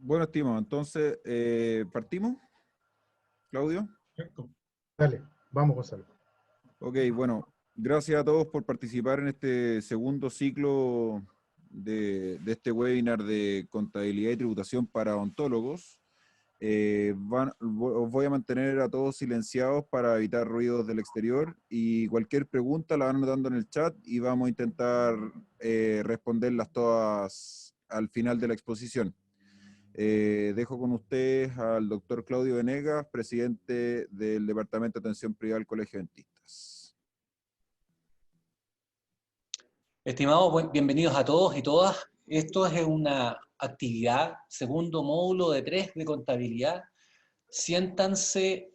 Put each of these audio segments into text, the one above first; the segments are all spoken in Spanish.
Bueno, estimado, entonces, ¿partimos, Claudio? Perfecto. Dale, vamos, Gonzalo. Ok, bueno, gracias a todos por participar en este segundo ciclo de este webinar de contabilidad y tributación para ontólogos. Os voy a mantener a todos silenciados para evitar ruidos del exterior y cualquier pregunta la van anotando en el chat y vamos a intentar responderlas todas al final de la exposición. Dejo con ustedes al doctor Claudio Venegas, presidente del Departamento de Atención Privada del Colegio de Dentistas. Estimados, bienvenidos a todos y todas. Esto es una actividad, segundo módulo de 3 de contabilidad. Siéntanse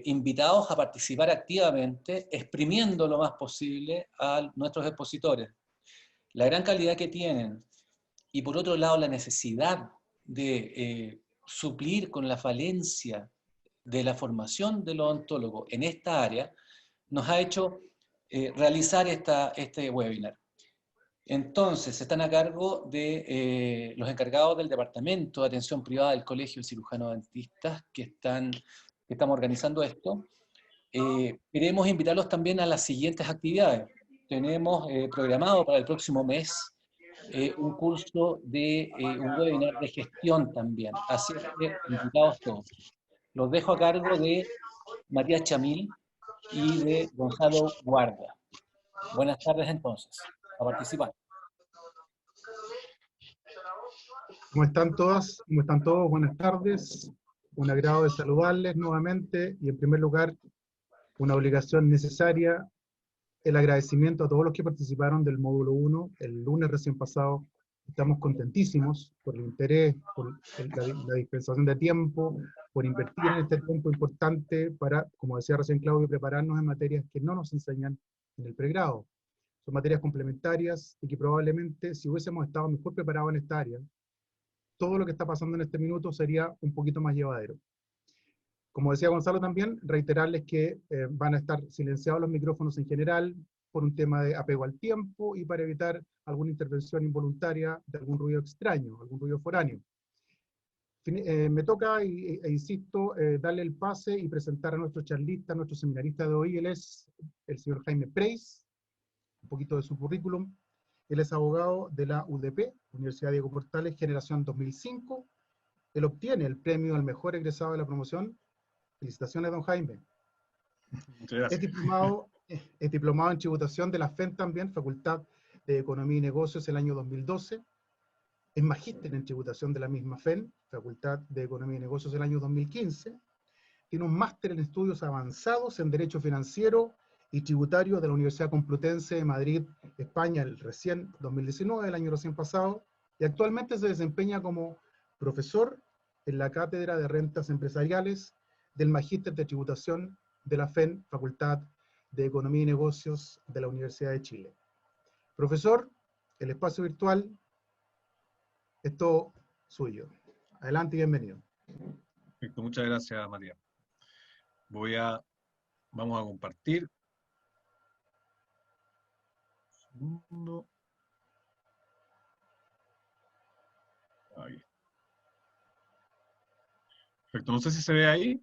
invitados a participar activamente, exprimiendo lo más posible a nuestros expositores. La gran calidad que tienen y por otro lado la necesidad de suplir con la falencia de la formación del odontólogo en esta área, nos ha hecho realizar este webinar. Entonces, están a cargo de los encargados del Departamento de Atención Privada del Colegio del Cirujano Dentistas que estamos organizando esto. Queremos invitarlos también a las siguientes actividades. Tenemos programado para el próximo mes un curso de un webinar de gestión también. Así que invitados todos. Los dejo a cargo de Matías Chamil y de Gonzalo Guarda. Buenas tardes entonces, a participar. ¿Cómo están todas? ¿Cómo están todos? Buenas tardes. Un agrado de saludarles nuevamente y en primer lugar, una obligación necesaria, el agradecimiento a todos los que participaron del módulo 1 el lunes recién pasado. Estamos contentísimos por el interés, por la dispensación de tiempo, por invertir en este tiempo importante para, como decía recién Claudio, prepararnos en materias que no nos enseñan en el pregrado. Son materias complementarias y que probablemente si hubiésemos estado mejor preparados en esta área, todo lo que está pasando en este minuto sería un poquito más llevadero. Como decía Gonzalo también, reiterarles que van a estar silenciados los micrófonos en general por un tema de apego al tiempo y para evitar alguna intervención involuntaria de algún ruido extraño, algún ruido foráneo. Me toca, e insisto, darle el pase y presentar a nuestro charlista, nuestro seminarista de hoy. Él es el señor Jaime Preis, un poquito de su currículum. Él es abogado de la UDP, Universidad Diego Portales, generación 2005. Él obtiene el premio al mejor egresado de la promoción. Felicitaciones, don Jaime. Muchas gracias. Es diplomado en tributación de la FEN también, Facultad de Economía y Negocios, el año 2012. Es magíster en tributación de la misma FEN, Facultad de Economía y Negocios, el año 2015. Tiene un máster en estudios avanzados en Derecho Financiero y Tributario de la Universidad Complutense de Madrid, España, el recién 2019, el año recién pasado, y actualmente se desempeña como profesor en la Cátedra de Rentas Empresariales del Magíster de Tributación de la FEN, Facultad de Economía y Negocios de la Universidad de Chile. Profesor, el espacio virtual es todo suyo. Adelante y bienvenido. Perfecto, muchas gracias, Matías. Vamos a compartir. Un segundo. Ahí. Perfecto, no sé si se ve ahí.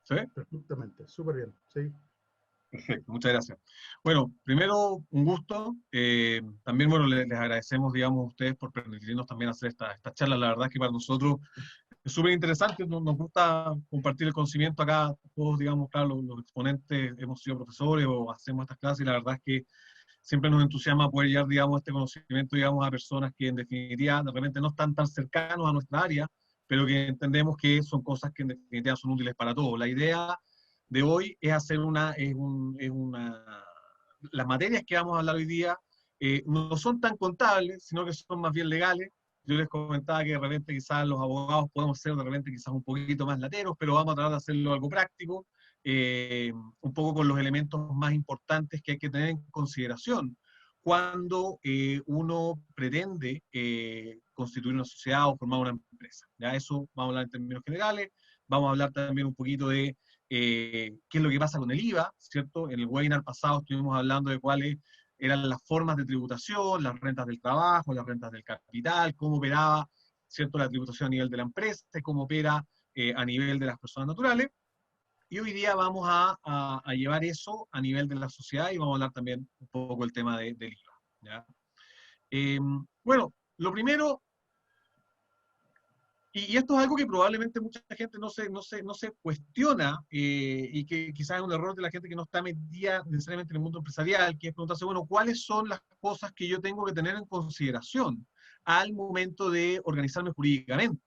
¿Se ve? Perfectamente, súper bien. Sí. Perfecto, muchas gracias. Bueno, primero, un gusto. También, bueno, les agradecemos, digamos, a ustedes por permitirnos también hacer esta charla. La verdad es que para nosotros es súper interesante, nos gusta compartir el conocimiento acá. Todos, digamos, claro, los exponentes hemos sido profesores o hacemos estas clases y la verdad es que siempre nos entusiasma poder llevar, digamos, este conocimiento, digamos, a personas que en definitiva de repente no están tan cercanos a nuestra área, pero que entendemos que son cosas que en definitiva son útiles para todos. La idea de hoy es hacer las materias que vamos a hablar hoy día no son tan contables, sino que son más bien legales. Yo les comentaba que de repente quizás los abogados podemos ser de repente quizás un poquito más lateros, pero vamos a tratar de hacerlo algo práctico, un poco con los elementos más importantes que hay que tener en consideración cuando uno pretende constituir una sociedad o formar una empresa. ¿Ya? Eso vamos a hablar en términos generales, vamos a hablar también un poquito de qué es lo que pasa con el IVA, ¿cierto? En el webinar pasado estuvimos hablando de cuáles eran las formas de tributación, las rentas del trabajo, las rentas del capital, cómo operaba ¿cierto? La tributación a nivel de la empresa, cómo opera a nivel de las personas naturales. Y hoy día vamos a llevar eso a nivel de la sociedad y vamos a hablar también un poco del tema del IVA. ¿Ya? Bueno, lo primero, y esto es algo que probablemente mucha gente no se cuestiona, y que quizás es un error de la gente que no está metida necesariamente en el mundo empresarial, que es preguntarse, bueno, ¿cuáles son las cosas que yo tengo que tener en consideración al momento de organizarme jurídicamente?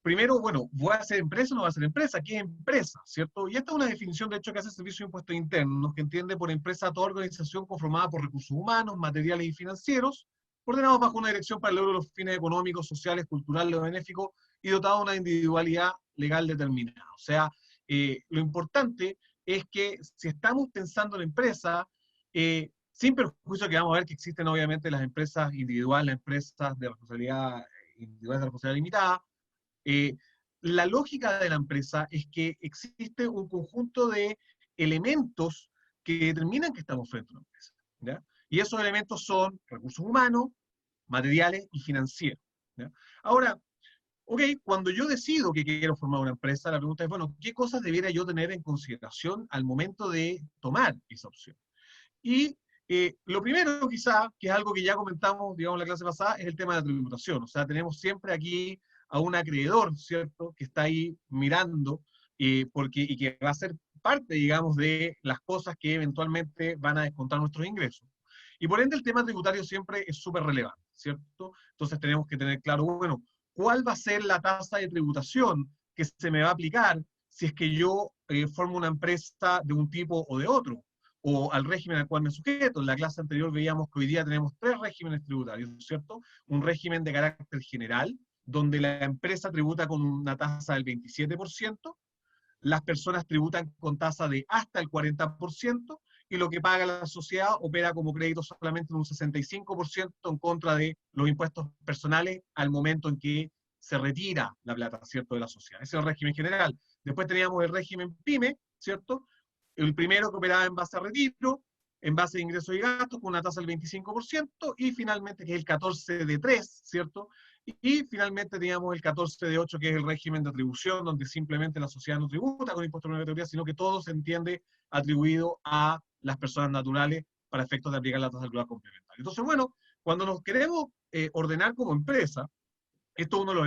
Primero, bueno, ¿voy a ser empresa o no voy a ser empresa? ¿Qué es empresa? ¿Cierto? Y esta es una definición, de hecho, que hace el Servicio de Impuestos Internos, que entiende por empresa a toda organización conformada por recursos humanos, materiales y financieros, ordenados bajo una dirección para el logro de los fines económicos, sociales, culturales o benéficos, y dotado de una individualidad legal determinada. O sea, lo importante es que si estamos pensando en empresa, sin perjuicio que vamos a ver que existen obviamente las empresas individuales, las empresas de responsabilidad individual de responsabilidad limitada, la lógica de la empresa es que existe un conjunto de elementos que determinan que estamos frente a una empresa, ¿ya? Y esos elementos son recursos humanos, materiales y financieros, ¿ya? Ahora, ok, cuando yo decido que quiero formar una empresa, la pregunta es, bueno, ¿qué cosas debiera yo tener en consideración al momento de tomar esa opción? Y lo primero, quizá, que es algo que ya comentamos, digamos, en la clase pasada, es el tema de la tributación. O sea, tenemos siempre aquí a un acreedor, ¿cierto?, que está ahí mirando, y que va a ser parte, digamos, de las cosas que eventualmente van a descontar nuestros ingresos. Y por ende el tema tributario siempre es súper relevante, ¿cierto? Entonces tenemos que tener claro, bueno, ¿cuál va a ser la tasa de tributación que se me va a aplicar si es que yo formo una empresa de un tipo o de otro, o al régimen al cual me sujeto? En la clase anterior veíamos que hoy día tenemos 3 regímenes tributarios, ¿cierto? Un régimen de carácter general, donde la empresa tributa con una tasa del 27%, las personas tributan con tasa de hasta el 40%, y lo que paga la sociedad opera como crédito solamente en un 65% en contra de los impuestos personales al momento en que se retira la plata, ¿cierto?, de la sociedad. Ese es el régimen general. Después teníamos el régimen PYME, ¿cierto? El primero que operaba en base a retiro, en base a ingresos y gastos, con una tasa del 25%, y finalmente, que es el 14 de 3, ¿cierto? Y finalmente teníamos el 14 de 8, que es el régimen de atribución, donde simplemente la sociedad no tributa con impuestos de primera categoría, sino que todo se entiende atribuido a las personas naturales para efectos de aplicar la tasa del global complementaria. Entonces, bueno, cuando nos queremos ordenar como empresa, esto es uno de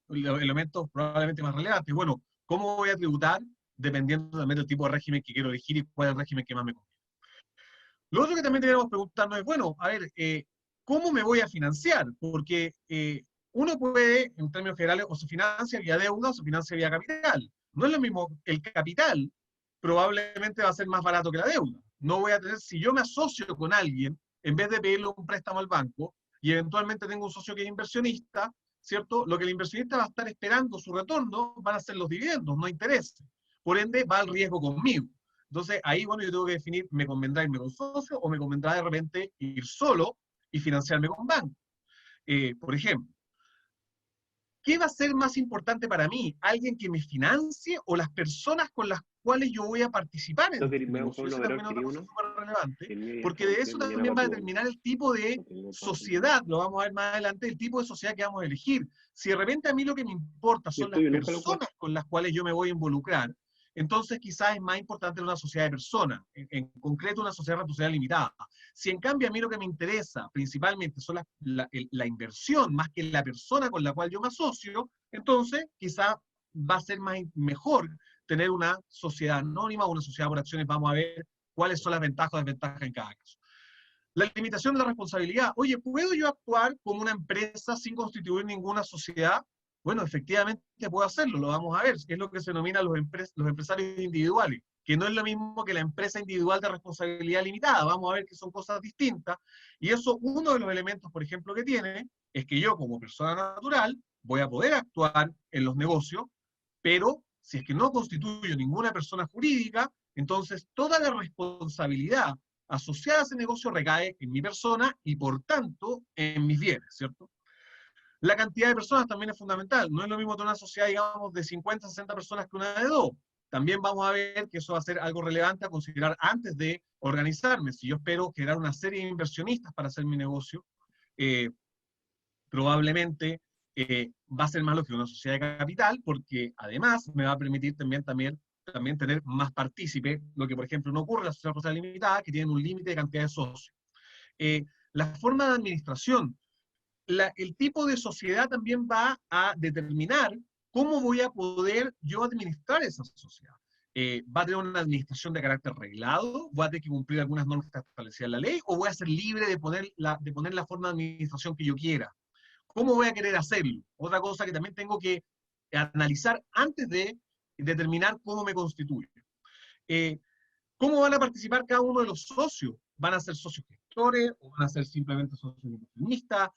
los elementos probablemente más relevantes. Bueno, ¿cómo voy a tributar? Dependiendo también del tipo de régimen que quiero elegir y cuál es el régimen que más me conviene. Lo otro que también deberíamos preguntarnos es, bueno, a ver, ¿cómo me voy a financiar? Porque uno puede, en términos generales, o se financia vía deuda o se financia vía capital. No es lo mismo, el capital probablemente va a ser más barato que la deuda. No voy a tener, si yo me asocio con alguien, en vez de pedirle un préstamo al banco, y eventualmente tengo un socio que es inversionista, ¿cierto? Lo que el inversionista va a estar esperando, su retorno, van a ser los dividendos, no intereses. Por ende, va al riesgo conmigo. Entonces, ahí, bueno, yo tengo que definir, ¿me convendrá irme con socio o me convendrá de repente ir solo y financiarme con banco? Por ejemplo, ¿qué va a ser más importante para mí? ¿Alguien que me financie o las personas con las cuales yo voy a participar en este negocio? Eso también es otra cosa súper relevante, porque de eso también va a determinar el tipo de sociedad, lo vamos a ver más adelante, el tipo de sociedad que vamos a elegir. Si de repente a mí lo que me importa son las personas con las cuales yo me voy a involucrar, entonces quizás es más importante una sociedad de personas, en concreto una sociedad de responsabilidad limitada. Si en cambio a mí lo que me interesa principalmente son la inversión más que la persona con la cual yo me asocio, entonces quizás va a ser mejor tener una sociedad anónima o una sociedad por acciones. Vamos a ver cuáles son las ventajas o desventajas en cada caso. La limitación de la responsabilidad. Oye, ¿puedo yo actuar como una empresa sin constituir ninguna sociedad? Bueno, efectivamente puedo hacerlo, lo vamos a ver. Es lo que se denomina los empresarios individuales, que no es lo mismo que la empresa individual de responsabilidad limitada. Vamos a ver que son cosas distintas. Y eso, uno de los elementos, por ejemplo, que tiene, es que yo como persona natural voy a poder actuar en los negocios, pero si es que no constituyo ninguna persona jurídica, entonces toda la responsabilidad asociada a ese negocio recae en mi persona y por tanto en mis bienes, ¿cierto? La cantidad de personas también es fundamental. No es lo mismo tener una sociedad, digamos, de 50, 60 personas que una de 2. También vamos a ver que eso va a ser algo relevante a considerar antes de organizarme. Si yo espero generar una serie de inversionistas para hacer mi negocio, probablemente va a ser más lo que una sociedad de capital, porque además me va a permitir también tener más partícipes, lo que por ejemplo no ocurre en la sociedad responsable limitada, que tienen un límite de cantidad de socios. La forma de administración, el tipo de sociedad también va a determinar cómo voy a poder yo administrar esa sociedad. ¿Va a tener una administración de carácter reglado? ¿Voy a tener que cumplir algunas normas establecidas en la ley? ¿O voy a ser libre de poner la forma de administración que yo quiera? ¿Cómo voy a querer hacerlo? Otra cosa que también tengo que analizar antes de determinar cómo me constituyo. ¿Cómo van a participar cada uno de los socios? ¿Van a ser socios gestores o van a ser simplemente socios inversionistas?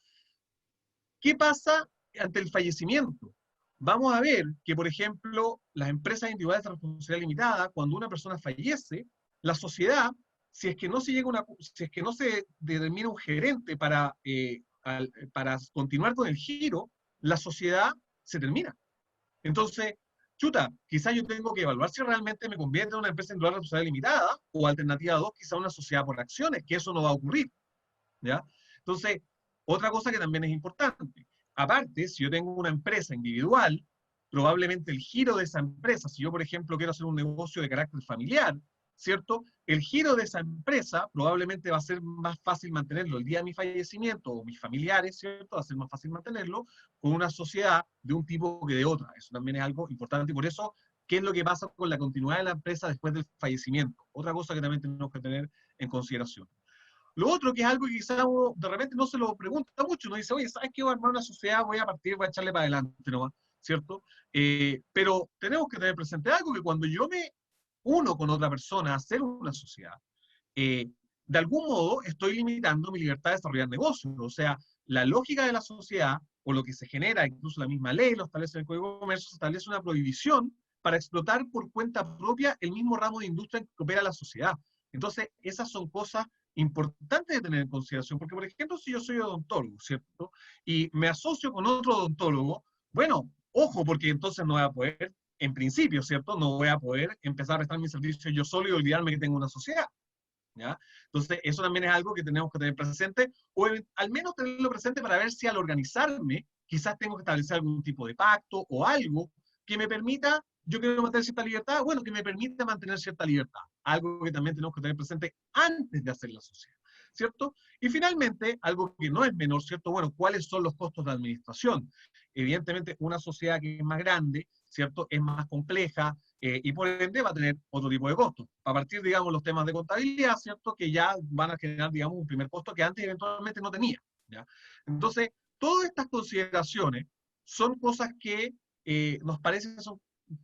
¿Qué pasa ante el fallecimiento? Vamos a ver que, por ejemplo, las empresas individuales de responsabilidad limitada, cuando una persona fallece, la sociedad, si es que no se determina un gerente para continuar con el giro, la sociedad se termina. Entonces, chuta, quizás yo tengo que evaluar si realmente me conviene en una empresa individual de responsabilidad limitada, o alternativa 2, quizás una sociedad por acciones, que eso no va a ocurrir, ¿ya? Entonces, otra cosa que también es importante, aparte, si yo tengo una empresa individual, probablemente el giro de esa empresa, si yo, por ejemplo, quiero hacer un negocio de carácter familiar, ¿cierto? El giro de esa empresa probablemente va a ser más fácil mantenerlo el día de mi fallecimiento, o mis familiares, ¿cierto? Va a ser más fácil mantenerlo con una sociedad de un tipo que de otra. Eso también es algo importante, y por eso, ¿qué es lo que pasa con la continuidad de la empresa después del fallecimiento? Otra cosa que también tenemos que tener en consideración. Lo otro, que es algo que quizás uno de repente no se lo pregunta mucho, uno dice, oye, ¿sabes qué? Voy a armar una sociedad, voy a partir, voy a echarle para adelante nomás, ¿cierto? Pero tenemos que tener presente algo, que cuando yo me uno con otra persona a hacer una sociedad, de algún modo estoy limitando mi libertad de desarrollar negocios. O sea, la lógica de la sociedad, o lo que se genera, incluso la misma ley lo establece en el Código de Comercio, se establece una prohibición para explotar por cuenta propia el mismo ramo de industria en que opera la sociedad. Entonces, esas son cosas importantes de tener en consideración, porque, por ejemplo, si yo soy odontólogo, ¿cierto? Y me asocio con otro odontólogo, bueno, ojo, porque entonces no voy a poder, en principio, ¿cierto? No voy a poder empezar a prestar mis servicios yo solo y olvidarme que tengo una sociedad, ¿ya? Entonces, eso también es algo que tenemos que tener presente, o al menos tenerlo presente para ver si al organizarme, quizás tengo que establecer algún tipo de pacto o algo que me permita, yo quiero mantener cierta libertad, bueno, que me permita mantener cierta libertad. Algo que también tenemos que tener presente antes de hacer la sociedad, ¿cierto? Y finalmente, algo que no es menor, ¿cierto? Bueno, ¿cuáles son los costos de administración? Evidentemente, una sociedad que es más grande, ¿cierto? Es más compleja, y por ende va a tener otro tipo de costos. A partir, digamos, los temas de contabilidad, ¿cierto? Que ya van a generar, digamos, un primer costo que antes eventualmente no tenía, ¿ya? Entonces, todas estas consideraciones son cosas que nos parece que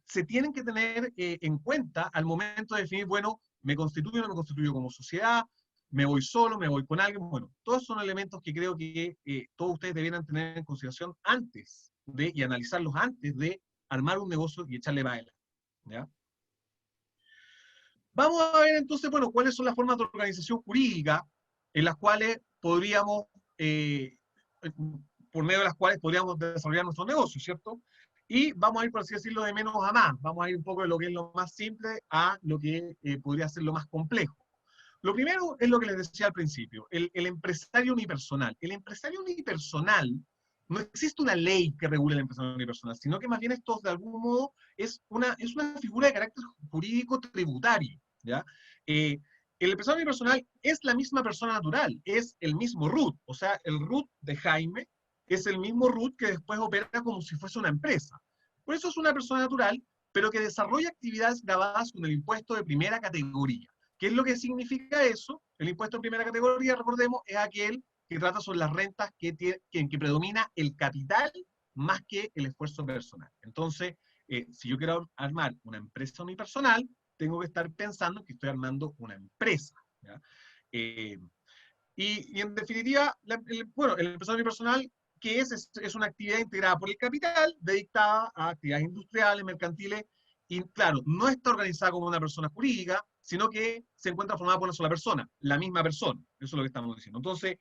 se tienen que tener en cuenta al momento de definir, bueno, me constituyo o no me constituyo como sociedad, me voy solo, me voy con alguien. Bueno, todos son elementos que creo que todos ustedes debieran tener en consideración antes de, y analizarlos antes de armar un negocio y echarle para adelante, ¿ya? Vamos a ver entonces, bueno, cuáles son las formas de organización jurídica en las cuales podríamos, por medio de las cuales podríamos desarrollar nuestro negocio, ¿cierto? Y vamos a ir, por así decirlo, de menos a más. Vamos a ir un poco de lo que es lo más simple a lo que podría ser lo más complejo. Lo primero es lo que les decía al principio, el empresario unipersonal. El empresario unipersonal, no existe una ley que regule el empresario unipersonal, sino que más bien esto, de algún modo, es una figura de carácter jurídico tributario, ¿ya? El empresario unipersonal es la misma persona natural, es el mismo root, o sea, el root de Jaime es el mismo root que después opera como si fuese una empresa. Por eso es una persona natural, pero que desarrolla actividades gravadas con el impuesto de primera categoría. ¿Qué es lo que significa eso? El impuesto de primera categoría, recordemos, es aquel que trata sobre las rentas en que predomina el capital más que el esfuerzo personal. Entonces, si yo quiero armar una empresa unipersonal, tengo que estar pensando que estoy armando una empresa, ¿ya? Y en definitiva, bueno, el empresario unipersonal, ¿qué es? Es una actividad integrada por el capital, dedicada a actividades industriales, mercantiles, y claro, no está organizada como una persona jurídica, sino que se encuentra formada por una sola persona, la misma persona. Eso es lo que estamos diciendo. Entonces,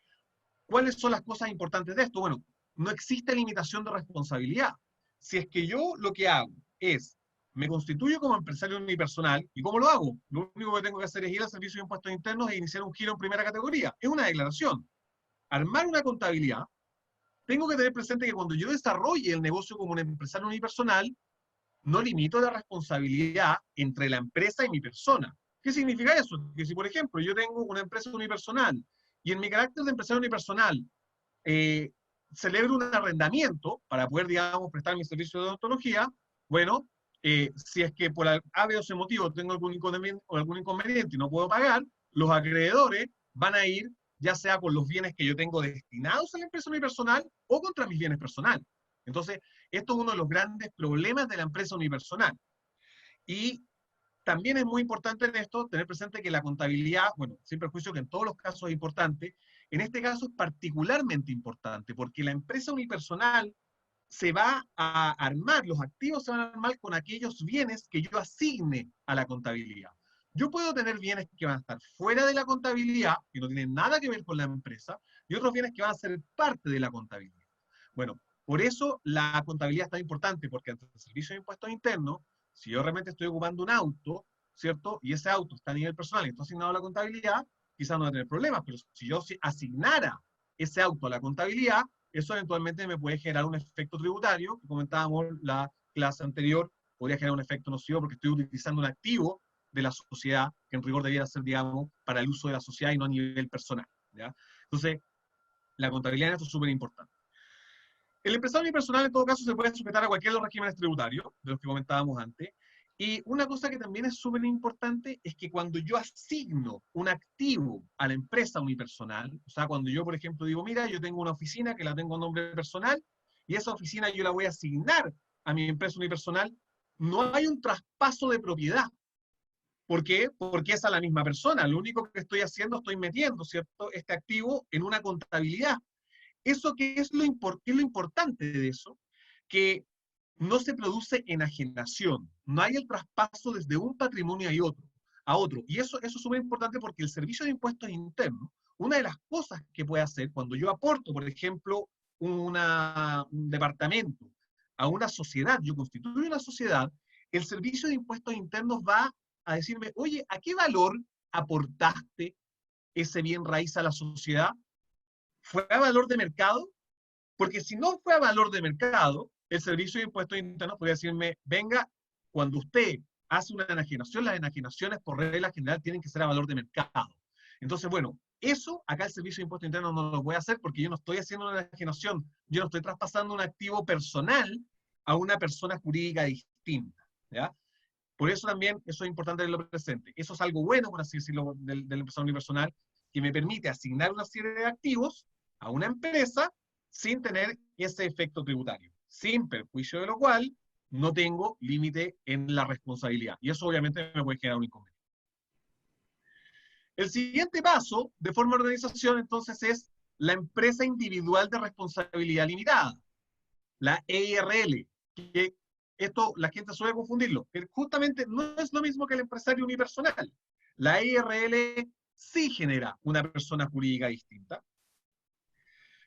¿cuáles son las cosas importantes de esto? Bueno, no existe limitación de responsabilidad. Si es que yo lo que hago es, me constituyo como empresario unipersonal, ¿y cómo lo hago? Lo único que tengo que hacer es ir al Servicio de Impuestos Internos e iniciar un giro en primera categoría. Es una declaración. Armar una contabilidad, tengo que tener presente que cuando yo desarrolle el negocio como un empresario unipersonal, no limito la responsabilidad entre la empresa y mi persona. ¿Qué significa eso? Que si, por ejemplo, yo tengo una empresa unipersonal y en mi carácter de empresario unipersonal celebro un arrendamiento para poder, digamos, prestar mi servicio de odontología, bueno, si es que por A, B o C motivo tengo algún inconveniente y no puedo pagar, los acreedores van a ir ya sea con los bienes que yo tengo destinados a la empresa unipersonal o contra mis bienes personales. Entonces, esto es uno de los grandes problemas de la empresa unipersonal. Y también es muy importante en esto tener presente que la contabilidad, bueno, sin perjuicio que en todos los casos es importante, en este caso es particularmente importante porque la empresa unipersonal se va a armar, los activos se van a armar con aquellos bienes que yo asigne a la contabilidad. Yo puedo tener bienes que van a estar fuera de la contabilidad, que no tienen nada que ver con la empresa, y otros bienes que van a ser parte de la contabilidad. Bueno, por eso la contabilidad es tan importante, porque ante el Servicio de Impuestos Internos, si yo realmente estoy ocupando un auto, ¿cierto? Y ese auto está a nivel personal y está asignado a la contabilidad, quizás no va a tener problemas, pero si yo asignara ese auto a la contabilidad, eso eventualmente me puede generar un efecto tributario, que comentábamos la clase anterior, podría generar un efecto nocivo porque estoy utilizando un activo de la sociedad que en rigor debiera ser, digamos, para el uso de la sociedad y no a nivel personal, ¿ya? Entonces, la contabilidad en esto es súper importante. El empresario unipersonal, en todo caso, se puede sujetar a cualquiera de los regímenes tributarios, de los que comentábamos antes. Y una cosa que también es súper importante es que cuando yo asigno un activo a la empresa unipersonal, o sea, cuando yo, por ejemplo, digo, mira, yo tengo una oficina que la tengo a nombre personal, y esa oficina yo la voy a asignar a mi empresa unipersonal, no hay un traspaso de propiedad. ¿Por qué? Porque es a la misma persona. Lo único que estoy haciendo, estoy metiendo, ¿cierto?, este activo en una contabilidad. ¿Eso qué es lo importante de eso? Que no se produce enajenación, no hay el traspaso desde un patrimonio a otro. Y eso es súper importante porque el Servicio de Impuestos Internos, una de las cosas que puede hacer cuando yo aporto, por ejemplo, un departamento a una sociedad, yo constituyo una sociedad, el Servicio de Impuestos Internos va a decirme, oye, ¿a qué valor aportaste ese bien raíz a la sociedad? ¿Fue a valor de mercado? Porque si no fue a valor de mercado, el Servicio de Impuestos Internos podría decirme, venga, cuando usted hace una enajenación, las enajenaciones por regla general tienen que ser a valor de mercado. Entonces, bueno, eso acá el Servicio de Impuestos Internos no lo puede hacer porque yo no estoy haciendo una enajenación, yo no estoy traspasando un activo personal a una persona jurídica distinta, ¿ya? Por eso también, eso es importante tenerlo presente. Eso es algo bueno, por así decirlo, del empresario unipersonal, que me permite asignar una serie de activos a una empresa sin tener ese efecto tributario, sin perjuicio de lo cual no tengo límite en la responsabilidad. Y eso obviamente me puede generar un inconveniente. El siguiente paso, de forma de organización, entonces, es la empresa individual de responsabilidad limitada, la EIRL, que esto la gente suele confundirlo, que justamente no es lo mismo que el empresario unipersonal. La EIRL sí genera una persona jurídica distinta.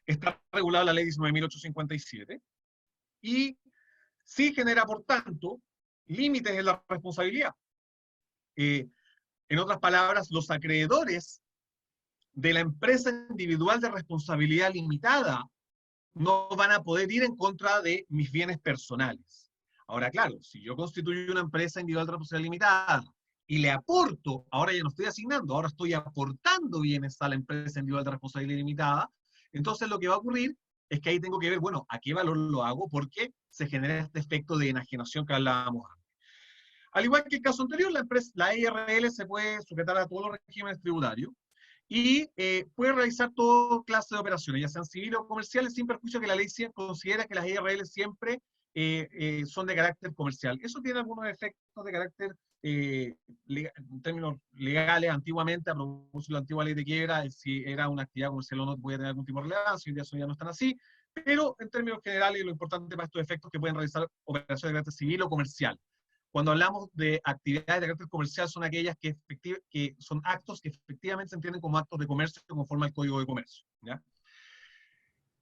Está regulada la ley 19.857 y sí genera, por tanto, límites en la responsabilidad. En otras palabras, los acreedores de la empresa individual de responsabilidad limitada no van a poder ir en contra de mis bienes personales. Ahora, claro, si yo constituyo una empresa individual de responsabilidad limitada y le aporto, ahora ya no estoy asignando, ahora estoy aportando bienes a la empresa individual de responsabilidad limitada, entonces lo que va a ocurrir es que ahí tengo que ver, bueno, ¿a qué valor lo hago? Porque se genera este efecto de enajenación que hablábamos antes. Al igual que el caso anterior, la EIRL se puede sujetar a todos los regímenes tributarios y puede realizar toda clase de operaciones, ya sean civiles o comerciales, sin perjuicio que la ley considera que las EIRL siempre son de carácter comercial. Eso tiene algunos efectos de carácter, en términos legales, antiguamente, a propósito de la antigua ley de quiebra, si era una actividad comercial o no, puede tener algún tipo de relevancia, hoy día eso ya no están así, pero en términos generales, lo importante para estos efectos es que pueden realizar operaciones de carácter civil o comercial. Cuando hablamos de actividades de carácter comercial, son aquellas que son actos que efectivamente se entienden como actos de comercio conforme al Código de Comercio, ¿ya?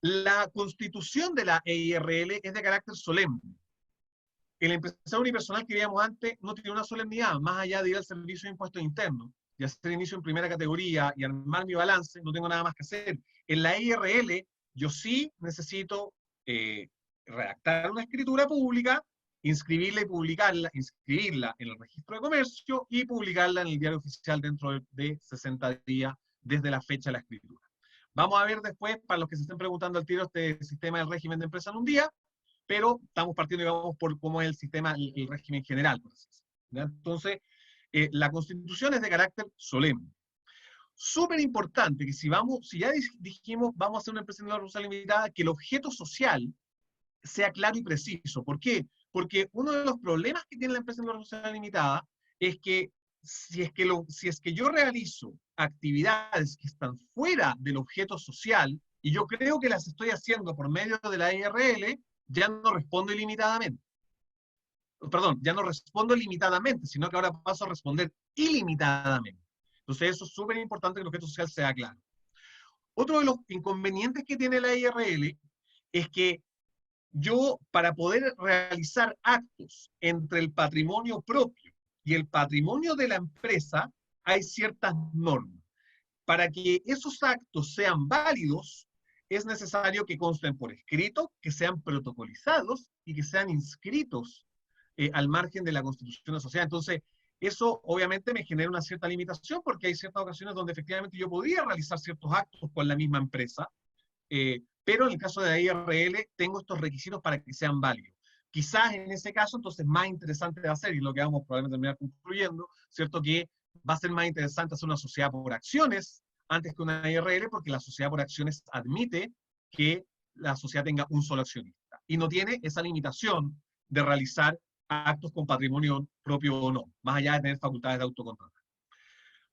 La constitución de la EIRL es de carácter solemne. El empresario unipersonal que veíamos antes no tiene una solemnidad, más allá de ir al Servicio de Impuestos Internos y hacer inicio en primera categoría y armar mi balance, no tengo nada más que hacer. En la EIRL yo sí necesito redactar una escritura pública, inscribirla y publicarla, inscribirla en el registro de comercio y publicarla en el diario oficial dentro de 60 días desde la fecha de la escritura. Vamos a ver después, para los que se estén preguntando al tiro, este sistema del régimen de empresa en un día, pero estamos partiendo, digamos, por cómo es el sistema, el régimen general, por así decirlo. Entonces, la Constitución es de carácter solemne. Súper importante que si ya dijimos, vamos a hacer una empresa individual responsable limitada, que el objeto social sea claro y preciso. ¿Por qué? Porque uno de los problemas que tiene la empresa individual responsable limitada es que si es que yo realizo actividades que están fuera del objeto social, y yo creo que las estoy haciendo por medio de la IRL, ya no respondo ilimitadamente. Perdón, ya no respondo limitadamente, sino que ahora paso a responder ilimitadamente. Entonces eso es súper importante que el objeto social sea claro. Otro de los inconvenientes que tiene la IRL es que yo, para poder realizar actos entre el patrimonio propio y el patrimonio de la empresa, hay ciertas normas. Para que esos actos sean válidos, es necesario que consten por escrito, que sean protocolizados y que sean inscritos al margen de la Constitución de la sociedad. Entonces, eso obviamente me genera una cierta limitación porque hay ciertas ocasiones donde efectivamente yo podría realizar ciertos actos con la misma empresa, pero en el caso de la IRL tengo estos requisitos para que sean válidos. Quizás en ese caso, entonces, más interesante de hacer, y lo que vamos probablemente terminar concluyendo, ¿cierto? Que va a ser más interesante hacer una sociedad por acciones antes que una IRL, porque la sociedad por acciones admite que la sociedad tenga un solo accionista, y no tiene esa limitación de realizar actos con patrimonio propio o no, más allá de tener facultades de autocontrol.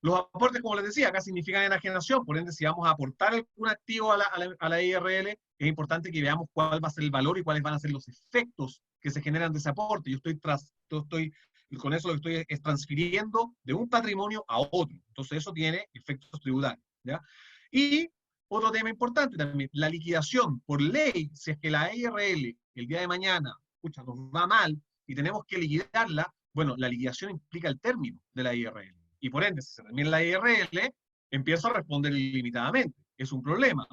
Los aportes, como les decía, acá significan enajenación, por ende, si vamos a aportar algún activo a la IRL, es importante que veamos cuál va a ser el valor y cuáles van a ser los efectos que se generan de ese aporte. Y con eso lo que estoy es transfiriendo de un patrimonio a otro. Entonces eso tiene efectos tributarios, ¿ya? Y otro tema importante también, la liquidación por ley, si es que la IRL el día de mañana, escucha, nos va mal y tenemos que liquidarla, bueno, la liquidación implica el término de la IRL. Y por ende, si se termina la IRL, empiezo a responder ilimitadamente. Es un problema.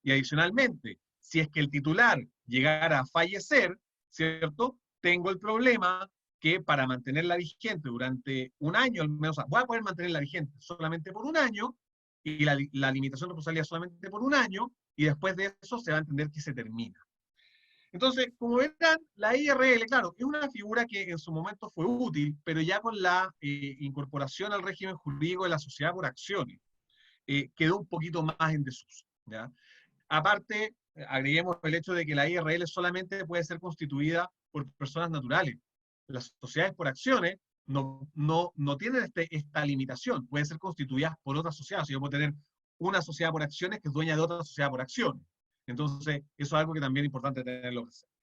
Y adicionalmente, si es que el titular llegara a fallecer, ¿cierto? Tengo el problema que para mantenerla vigente durante un año, al menos, voy a poder mantenerla vigente solamente por un año, y la limitación de responsabilidad solamente por un año, y después de eso se va a entender que se termina. Entonces, como verán, la IRL, claro, es una figura que en su momento fue útil, pero ya con la incorporación al régimen jurídico de la sociedad por acciones, quedó un poquito más en desuso, ¿ya? Aparte, agreguemos el hecho de que la IRL solamente puede ser constituida por personas naturales. Las sociedades por acciones no tienen esta limitación, pueden ser constituidas por otras sociedades. Yo puedo tener una sociedad por acciones que es dueña de otra sociedad por acciones. Entonces, eso es algo que también es importante tenerlo presente.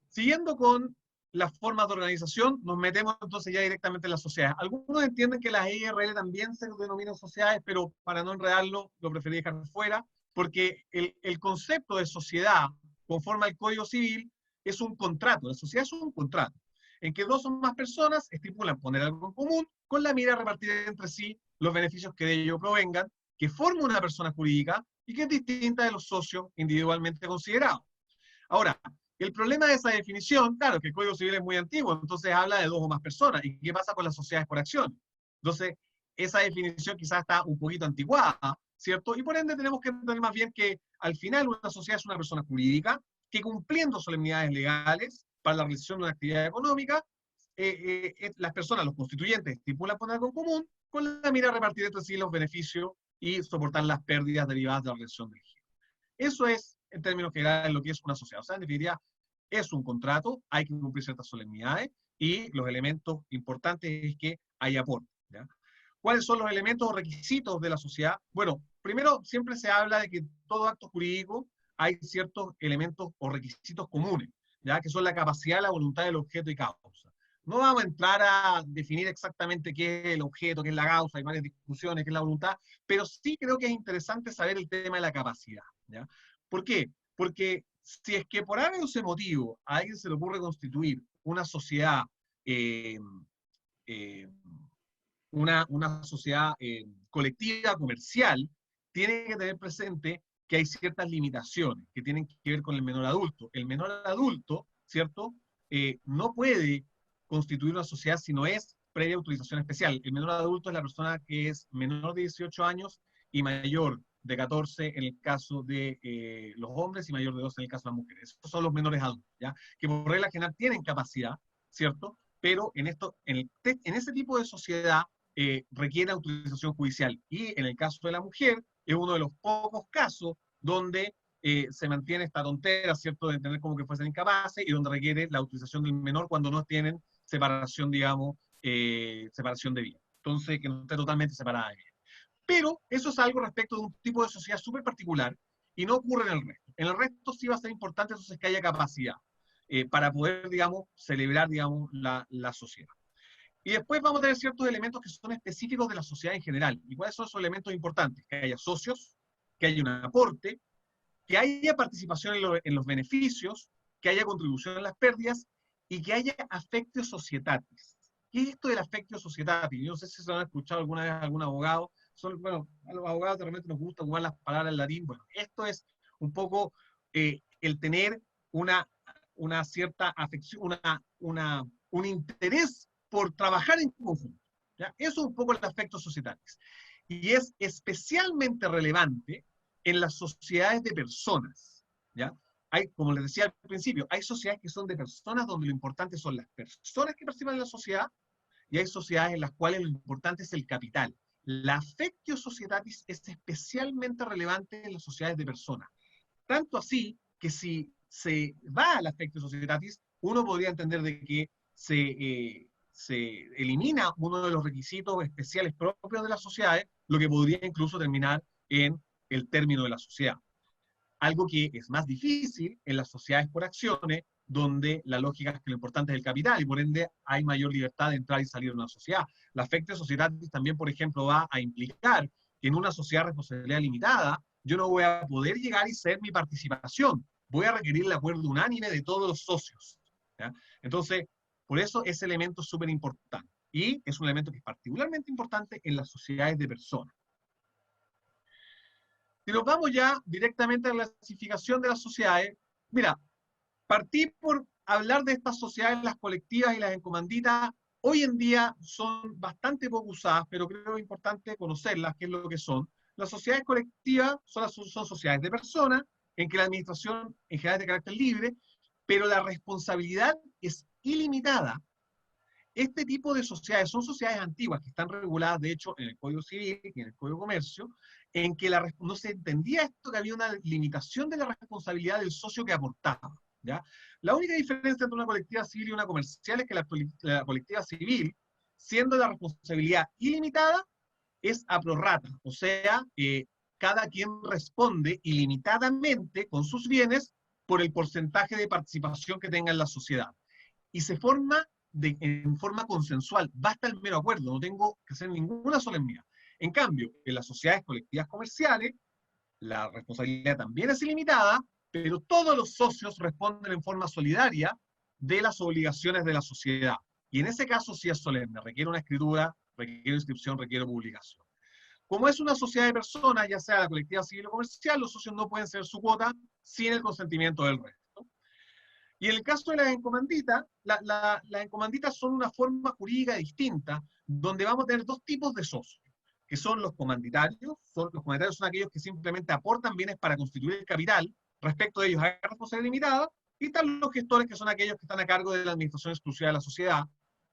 Siguiendo con las formas de organización, nos metemos entonces ya directamente en las sociedades. Algunos entienden que las IRL también se denominan sociedades, pero para no enredarlo, lo preferí dejar fuera, porque el concepto de sociedad, conforme al Código Civil, es un contrato. La sociedad es un contrato, en que dos o más personas estipulan poner algo en común con la mira de repartir entre sí los beneficios que de ello provengan, que forma una persona jurídica y que es distinta de los socios individualmente considerados. Ahora, el problema de esa definición, claro, que el Código Civil es muy antiguo, entonces habla de dos o más personas. ¿Y qué pasa con las sociedades por acción? Entonces, esa definición quizás está un poquito anticuada, ¿cierto? Y por ende tenemos que entender más bien que al final una sociedad es una persona jurídica que cumpliendo solemnidades legales para la realización de una actividad económica, las personas, los constituyentes, estipulan poner algo en común con la mira de repartir entre sí los beneficios y soportar las pérdidas derivadas de la realización del giro. Eso es, en términos generales, lo que es una sociedad. O sea, en definitiva, es un contrato, hay que cumplir ciertas solemnidades y los elementos importantes es que hay aporte, ¿ya? ¿Cuáles son los elementos o requisitos de la sociedad? Bueno, primero, siempre se habla de que todo acto jurídico hay ciertos elementos o requisitos comunes, ¿ya? Que son la capacidad, la voluntad del objeto y causa. No vamos a entrar a definir exactamente qué es el objeto, qué es la causa, hay varias discusiones, qué es la voluntad, pero sí creo que es interesante saber el tema de la capacidad, ¿ya? ¿Por qué? Porque si es que por algún motivo a alguien se le ocurre constituir una sociedad, una sociedad colectiva comercial, tiene que tener presente que hay ciertas limitaciones que tienen que ver con el menor adulto. El menor adulto, ¿cierto? No puede constituir una sociedad si no es previa autorización especial. El menor adulto es la persona que es menor de 18 años y mayor de 14 en el caso de los hombres y mayor de 12 en el caso de las mujeres. Estos son los menores adultos, ¿ya? Que por regla general tienen capacidad, ¿cierto? Pero en ese tipo de sociedad requiere autorización judicial. Y en el caso de la mujer, es uno de los pocos casos donde se mantiene esta tontera, ¿cierto?, de tener como que fuesen incapaces y donde requiere la autorización del menor cuando no tienen separación, digamos, separación de vida. Entonces, que no esté totalmente separada de vida. Pero eso es algo respecto de un tipo de sociedad súper particular y no ocurre en el resto. En el resto sí va a ser importante entonces que haya capacidad para poder, digamos, celebrar, digamos, la sociedad. Y después vamos a tener ciertos elementos que son específicos de la sociedad en general. ¿Y cuáles son esos elementos importantes? Que haya socios, que haya un aporte, que haya participación en los beneficios, que haya contribución en las pérdidas y que haya affectio societatis. ¿Qué es esto del affectio societatis? Yo no sé si se lo han escuchado alguna vez a algún abogado. Bueno, a los abogados realmente nos gusta jugar las palabras en latín. Bueno, esto es un poco el tener una cierta afección, un interés por trabajar en conjunto. ¿Ya? Eso es un poco el affectio societatis. Y es especialmente relevante en las sociedades de personas, ¿ya? Hay, como les decía al principio, hay sociedades que son de personas donde lo importante son las personas que participan en la sociedad y hay sociedades en las cuales lo importante es el capital. La affectio societatis es especialmente relevante en las sociedades de personas. Tanto así que si se va al affectio societatis, uno podría entender de que se elimina uno de los requisitos especiales propios de las sociedades, lo que podría incluso terminar en el término de la sociedad. Algo que es más difícil en las sociedades por acciones, donde la lógica es que lo importante es el capital y por ende hay mayor libertad de entrar y salir de una sociedad. La affectio societatis también, por ejemplo, va a implicar que en una sociedad de responsabilidad limitada yo no voy a poder llegar y ceder mi participación. Voy a requerir el acuerdo unánime de todos los socios, ¿ya? Entonces, por eso ese elemento es súper importante. Y es un elemento que es particularmente importante en las sociedades de personas. Si nos vamos ya directamente a la clasificación de las sociedades, mira, partí por hablar de estas sociedades, las colectivas y las en comandita. Hoy en día son bastante poco usadas, pero creo que es importante conocerlas, qué es lo que son. Las sociedades colectivas son sociedades de personas, en que la administración en general es de carácter libre, pero la responsabilidad es ilimitada. Este tipo de sociedades son sociedades antiguas que están reguladas, de hecho, en el Código Civil y en el Código de Comercio, en que no se entendía esto, que había una limitación de la responsabilidad del socio que aportaba, ¿ya? La única diferencia entre una colectiva civil y una comercial es que la colectiva civil, siendo la responsabilidad ilimitada, es a prorrata, o sea, cada quien responde ilimitadamente con sus bienes por el porcentaje de participación que tenga en la sociedad. Y se forma en forma consensual, basta el mero acuerdo, no tengo que hacer ninguna solemnidad. En cambio, en las sociedades colectivas comerciales, la responsabilidad también es ilimitada, pero todos los socios responden en forma solidaria de las obligaciones de la sociedad. Y en ese caso sí es solemne, requiere una escritura, requiere inscripción, requiere publicación. Como es una sociedad de personas, ya sea la colectiva civil o comercial, los socios no pueden ceder su cuota sin el consentimiento del resto. Y en el caso de las encomanditas, las encomanditas son una forma jurídica distinta, donde vamos a tener dos tipos de socios, que son los comanditarios. Los comanditarios son aquellos que simplemente aportan bienes para constituir el capital, respecto de ellos hay responsabilidad limitada, y están los gestores, que son aquellos que están a cargo de la administración exclusiva de la sociedad,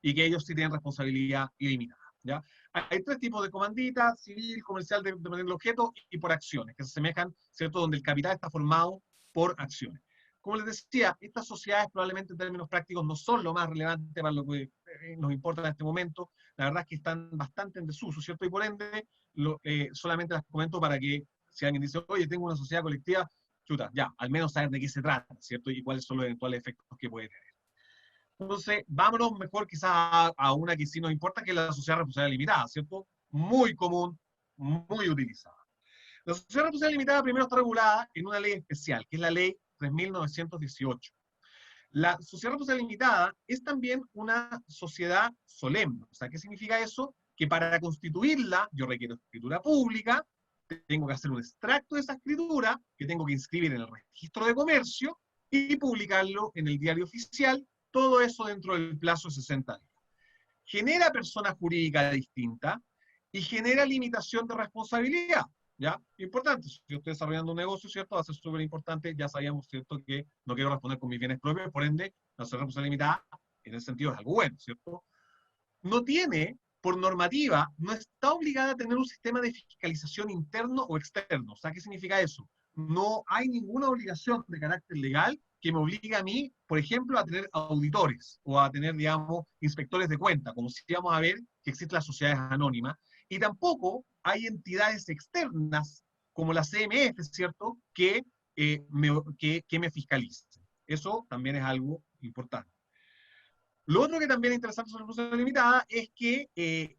y que ellos sí tienen responsabilidad ilimitada, ¿ya? Hay tres tipos de comandita: civil, comercial, dependiendo del objeto, y por acciones, que se asemejan, ¿cierto?, donde el capital está formado por acciones. Como les decía, estas sociedades probablemente en términos prácticos no son lo más relevante para lo que nos importa en este momento. La verdad es que están bastante en desuso, ¿cierto? Y por ende, solamente las comento para que si alguien dice, oye, tengo una sociedad colectiva, chuta, ya, al menos saber de qué se trata, ¿cierto? Y cuáles son los eventuales efectos que puede tener. Entonces, vámonos mejor quizás a una que sí nos importa, que es la sociedad de responsabilidad limitada, ¿cierto? Muy común, muy utilizada. La sociedad de responsabilidad limitada primero está regulada en una ley especial, que es la ley 3.918. La sociedad de responsabilidad limitada es también una sociedad solemne. O sea, ¿qué significa eso? Que para constituirla yo requiero escritura pública, tengo que hacer un extracto de esa escritura, que tengo que inscribir en el registro de comercio y publicarlo en el diario oficial, todo eso dentro del plazo de 60 días. Genera persona jurídica distinta y genera limitación de responsabilidad, ¿ya? Importante, si yo estoy desarrollando un negocio, ¿cierto? Va a ser súper importante, ya sabíamos, ¿cierto?, que no quiero responder con mis bienes propios, por ende, la responsabilidad limitada, en ese sentido, es algo bueno, ¿cierto? No tiene, por normativa, no está obligada a tener un sistema de fiscalización interno o externo. O sea, ¿qué significa eso? No hay ninguna obligación de carácter legal que me obligue a mí, por ejemplo, a tener auditores o a tener, digamos, inspectores de cuenta, como si íbamos a ver que existen las sociedades anónimas. Y tampoco hay entidades externas, como la CMF, ¿cierto?, que me fiscalicen. Eso también es algo importante. Lo otro que también es interesante sobre la responsabilidad limitada es que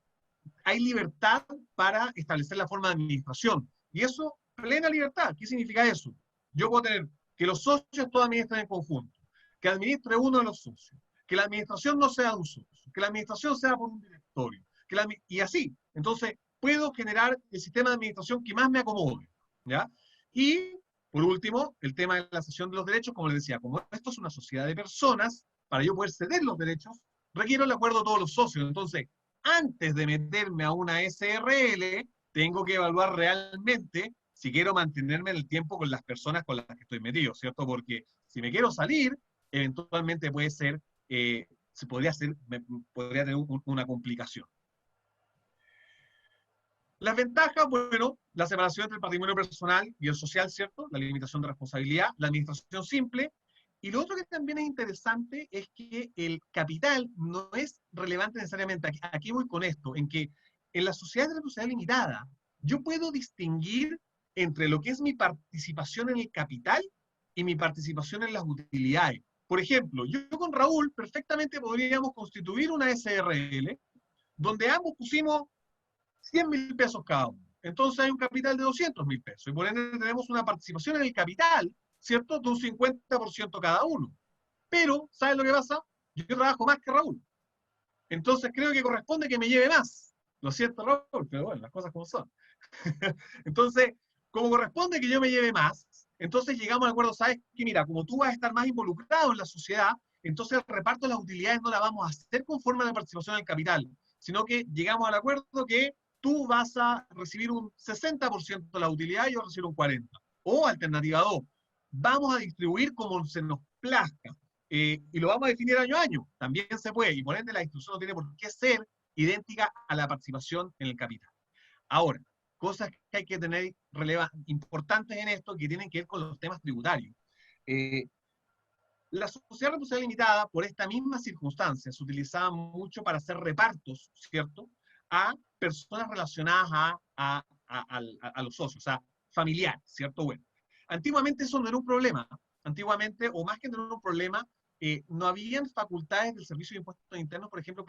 hay libertad para establecer la forma de administración. Y eso, plena libertad. ¿Qué significa eso? Yo puedo tener que los socios todos administren en conjunto, que administre uno de los socios, que la administración no sea de un socio, que la administración sea por un directorio, y así. Entonces, puedo generar el sistema de administración que más me acomode, ¿ya? Y, por último, el tema de la cesión de los derechos, como les decía, como esto es una sociedad de personas, para yo poder ceder los derechos, requiero el acuerdo de todos los socios. Entonces, antes de meterme a una SRL, tengo que evaluar realmente si quiero mantenerme en el tiempo con las personas con las que estoy metido, ¿cierto? Porque si me quiero salir, eventualmente puede ser, podría tener una complicación. Las ventajas, bueno, la separación entre el patrimonio personal y el social, ¿cierto? La limitación de responsabilidad, la administración simple. Y lo otro que también es interesante es que el capital no es relevante necesariamente. Aquí voy con esto, en que en la sociedad de responsabilidad limitada, yo puedo distinguir entre lo que es mi participación en el capital y mi participación en las utilidades. Por ejemplo, yo con Raúl perfectamente podríamos constituir una SRL donde ambos pusimos 100.000 pesos cada uno. Entonces hay un capital de 200.000 pesos. Y por ende tenemos una participación en el capital, ¿cierto?, de un 50% cada uno. Pero, ¿sabes lo que pasa? Yo trabajo más que Raúl. Entonces creo que corresponde que me lleve más. Lo siento, Raúl, pero bueno, las cosas como son. Entonces, como corresponde que yo me lleve más, entonces llegamos al acuerdo, ¿sabes qué? Mira, como tú vas a estar más involucrado en la sociedad, entonces el reparto de las utilidades no la vamos a hacer conforme a la participación en el capital, sino que llegamos al acuerdo que tú vas a recibir un 60% de la utilidad y yo recibir un 40%. O alternativa 2, vamos a distribuir como se nos plazca. Y lo vamos a definir año a año. También se puede. Y por ende la distribución no tiene por qué ser idéntica a la participación en el capital. Ahora, cosas que hay que tener importantes en esto que tienen que ver con los temas tributarios. La sociedad de responsabilidad limitada, por esta misma circunstancia, se utilizaba mucho para hacer repartos, ¿cierto?, a personas relacionadas a los socios, o sea, familiares, ¿cierto? Bueno, antiguamente eso no era un problema. Antiguamente, o más que no era un problema, no habían facultades del Servicio de Impuestos Internos, por ejemplo,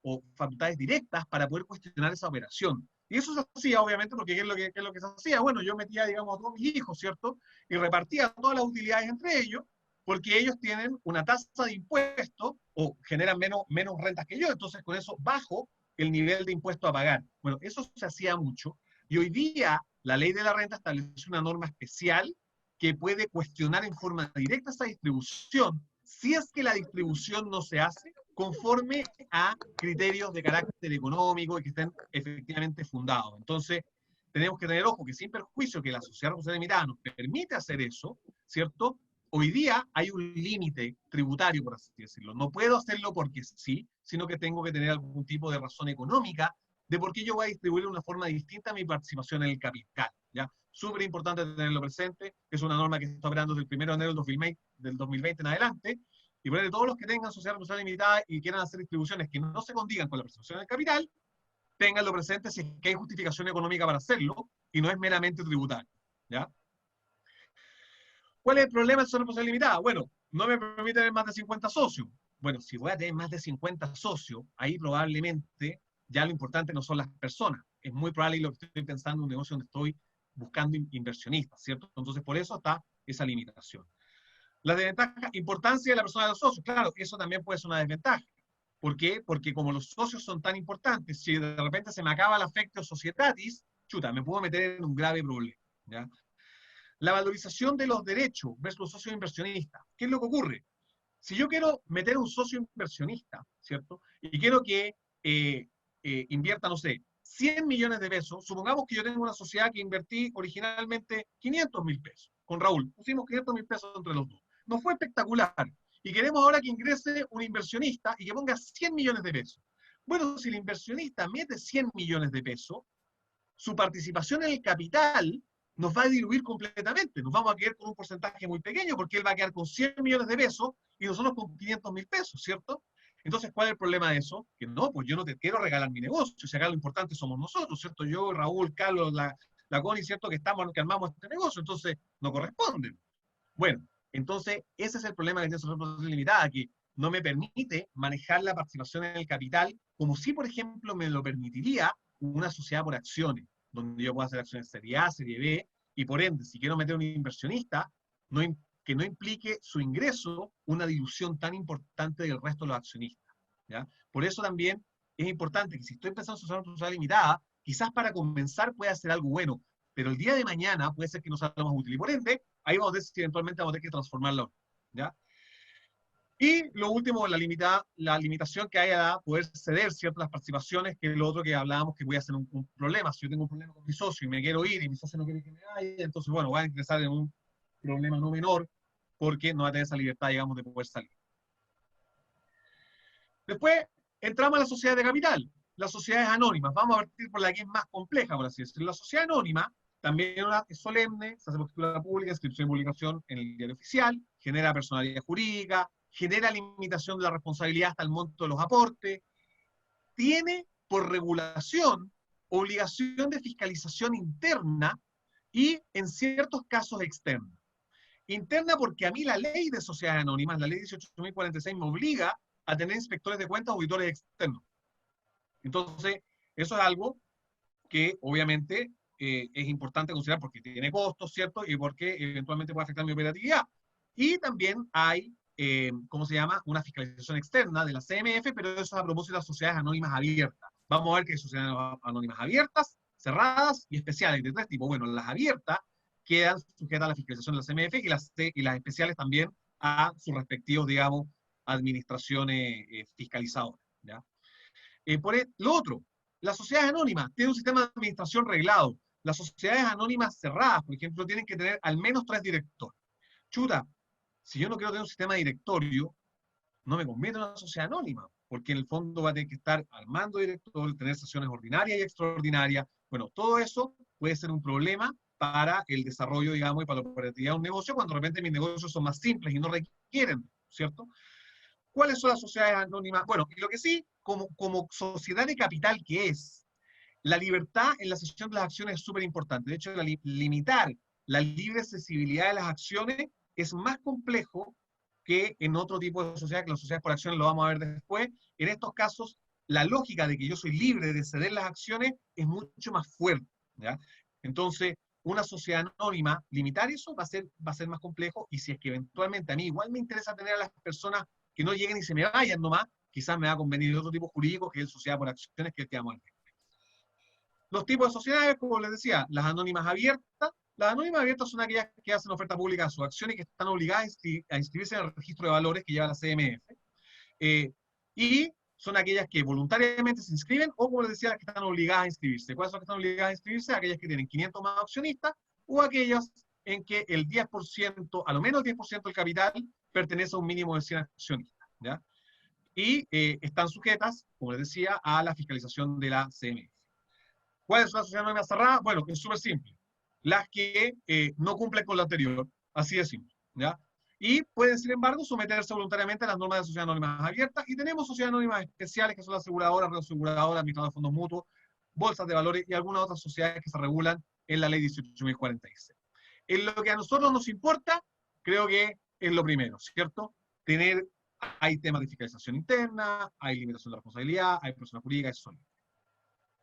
o facultades directas para poder cuestionar esa operación. Y eso se hacía, obviamente, porque ¿qué es lo que se hacía? Bueno, yo metía, digamos, a todos mis hijos, ¿cierto? Y repartía todas las utilidades entre ellos, porque ellos tienen una tasa de impuesto o generan menos rentas que yo, entonces con eso bajo el nivel de impuesto a pagar. Bueno, eso se hacía mucho, y hoy día la ley de la renta establece una norma especial que puede cuestionar en forma directa esa distribución, si es que la distribución no se hace conforme a criterios de carácter económico y que estén efectivamente fundados. Entonces, tenemos que tener ojo que sin perjuicio que la sociedad responsable limitada nos permite hacer eso, ¿cierto? Hoy día hay un límite tributario, por así decirlo. No puedo hacerlo porque sí, sino que tengo que tener algún tipo de razón económica de por qué yo voy a distribuir de una forma distinta mi participación en el capital, ¿ya? Súper importante tenerlo presente. Es una norma que está operando desde el 1 de enero del 2020 en adelante. Y por ende, todos los que tengan sociedad responsable limitada y quieran hacer distribuciones que no se condigan con la participación en el capital, ténganlo presente si es que hay justificación económica para hacerlo y no es meramente tributario, ¿ya? ¿Cuál es el problema de sociedad responsable limitada? Bueno, no me permite tener más de 50 socios. Bueno, si voy a tener más de 50 socios, ahí probablemente ya lo importante no son las personas. Es muy probable lo que estoy pensando en un negocio donde estoy buscando inversionistas, ¿cierto? Entonces, por eso está esa limitación. La desventaja, importancia de la persona de los socios. Claro, eso también puede ser una desventaja. ¿Por qué? Porque como los socios son tan importantes, si de repente se me acaba el affectio societatis, chuta, me puedo meter en un grave problema, ¿ya? La valorización de los derechos versus los socios inversionistas. ¿Qué es lo que ocurre? Si yo quiero meter un socio inversionista, ¿cierto? Y quiero que invierta, no sé, 100 millones de pesos, supongamos que yo tengo una sociedad que invertí originalmente 500.000 pesos. Con Raúl, pusimos 500.000 pesos entre los dos. Nos fue espectacular. Y queremos ahora que ingrese un inversionista y que ponga 100 millones de pesos. Bueno, si el inversionista mete 100 millones de pesos, su participación en el capital nos va a diluir completamente. Nos vamos a quedar con un porcentaje muy pequeño porque él va a quedar con 100 millones de pesos y nosotros con 500.000 pesos, ¿cierto? Entonces, ¿cuál es el problema de eso? Que no, pues yo no te quiero regalar mi negocio, si acá lo importante somos nosotros, ¿cierto? Yo, Raúl, Carlos, la Connie, ¿cierto? Que armamos este negocio, entonces no corresponden. Bueno, entonces ese es el problema que tiene Sociedad por Acciones Limitada, que no me permite manejar la participación en el capital como si, por ejemplo, me lo permitiría una sociedad por acciones, donde yo pueda hacer acciones serie A, serie B, y por ende, si quiero meter un inversionista, que no implique su ingreso una dilución tan importante del resto de los accionistas, ¿ya? Por eso también es importante que si estoy pensando en sociedad limitada, quizás para comenzar pueda ser algo bueno, pero el día de mañana puede ser que no sea lo más útil. Y por ende, ahí vamos a ver si eventualmente vamos a tener que transformarlo, ¿ya? Y lo último, la limitación que hay a poder ceder ciertas participaciones, que es lo otro que hablábamos que voy a hacer un problema. Si yo tengo un problema con mi socio y me quiero ir y mi socio no quiere que me vaya, entonces, bueno, voy a ingresar en un problema no menor porque no va a tener esa libertad, digamos, de poder salir. Después, entramos a la sociedad de capital, las sociedades anónimas. Vamos a partir por la que es más compleja, por así decirlo. La sociedad anónima también es solemne, se hace por escritura pública, inscripción y publicación en el diario oficial, genera personalidad jurídica, genera limitación de la responsabilidad hasta el monto de los aportes, tiene por regulación obligación de fiscalización interna y en ciertos casos externa. Interna porque a mí la ley de sociedades anónimas, la ley 18.046, me obliga a tener inspectores de cuentas, auditores externos. Entonces, eso es algo que obviamente es importante considerar porque tiene costos, ¿cierto? Y porque eventualmente puede afectar mi operatividad. Y también hay, ¿cómo se llama? Una fiscalización externa de la CMF, pero eso es a propósito de las sociedades anónimas abiertas. Vamos a ver que hay sociedades anónimas abiertas, cerradas y especiales, de tres tipos. Bueno, las abiertas quedan sujetas a la fiscalización de la CMF y las especiales también a sus respectivos, digamos, administraciones fiscalizadoras, ¿ya? Lo otro, las sociedades anónimas tienen un sistema de administración reglado. Las sociedades anónimas cerradas, por ejemplo, tienen que tener al menos 3 directores. Chuta, si yo no quiero tener un sistema directorio, no me conviene en una sociedad anónima, porque en el fondo va a tener que estar armando director, tener sesiones ordinarias y extraordinarias. Bueno, todo eso puede ser un problema para el desarrollo, digamos, y para la operatividad de un negocio, cuando de repente mis negocios son más simples y no requieren, ¿cierto? ¿Cuáles son las sociedades anónimas? Bueno, y lo que sí, como sociedad de capital que es, la libertad en la cesión de las acciones es súper importante. De hecho, limitar la libre cesibilidad de las acciones es más complejo que en otro tipo de sociedad, que las sociedades por acciones lo vamos a ver después. En estos casos, la lógica de que yo soy libre de ceder las acciones es mucho más fuerte, ¿ya? Entonces, una sociedad anónima, limitar eso va a ser más complejo, y si es que eventualmente a mí igual me interesa tener a las personas que no lleguen y se me vayan nomás, quizás me va a convenir otro tipo jurídico que es sociedad por acciones, que es el que vamos a ver. Los tipos de sociedades, como les decía, las anónimas abiertas. Las anónimas abiertas son aquellas que hacen oferta pública de sus acciones y que están obligadas a inscribirse en el registro de valores que lleva la CMF. Y son aquellas que voluntariamente se inscriben, o como les decía, las que están obligadas a inscribirse. ¿Cuáles son las que están obligadas a inscribirse? Aquellas que tienen 500 más accionistas, o aquellas en que el 10%, a lo menos el 10% del capital, pertenece a un mínimo de 100 accionistas, ¿ya? Y están sujetas, como les decía, a la fiscalización de la CMF. ¿Cuál es una sociedad anónima cerrada? Bueno, es súper simple. Las que no cumplen con lo anterior, así de simple, ¿ya? Y pueden, sin embargo, someterse voluntariamente a las normas de sociedades anónimas abiertas, y tenemos sociedades anónimas especiales, que son las aseguradoras, reaseguradoras, administradoras de fondos mutuos, bolsas de valores y algunas otras sociedades que se regulan en la ley 18.046. En lo que a nosotros nos importa, creo que es lo primero, ¿cierto? Hay temas de fiscalización interna, hay limitación de responsabilidad, hay persona jurídica, es sólido.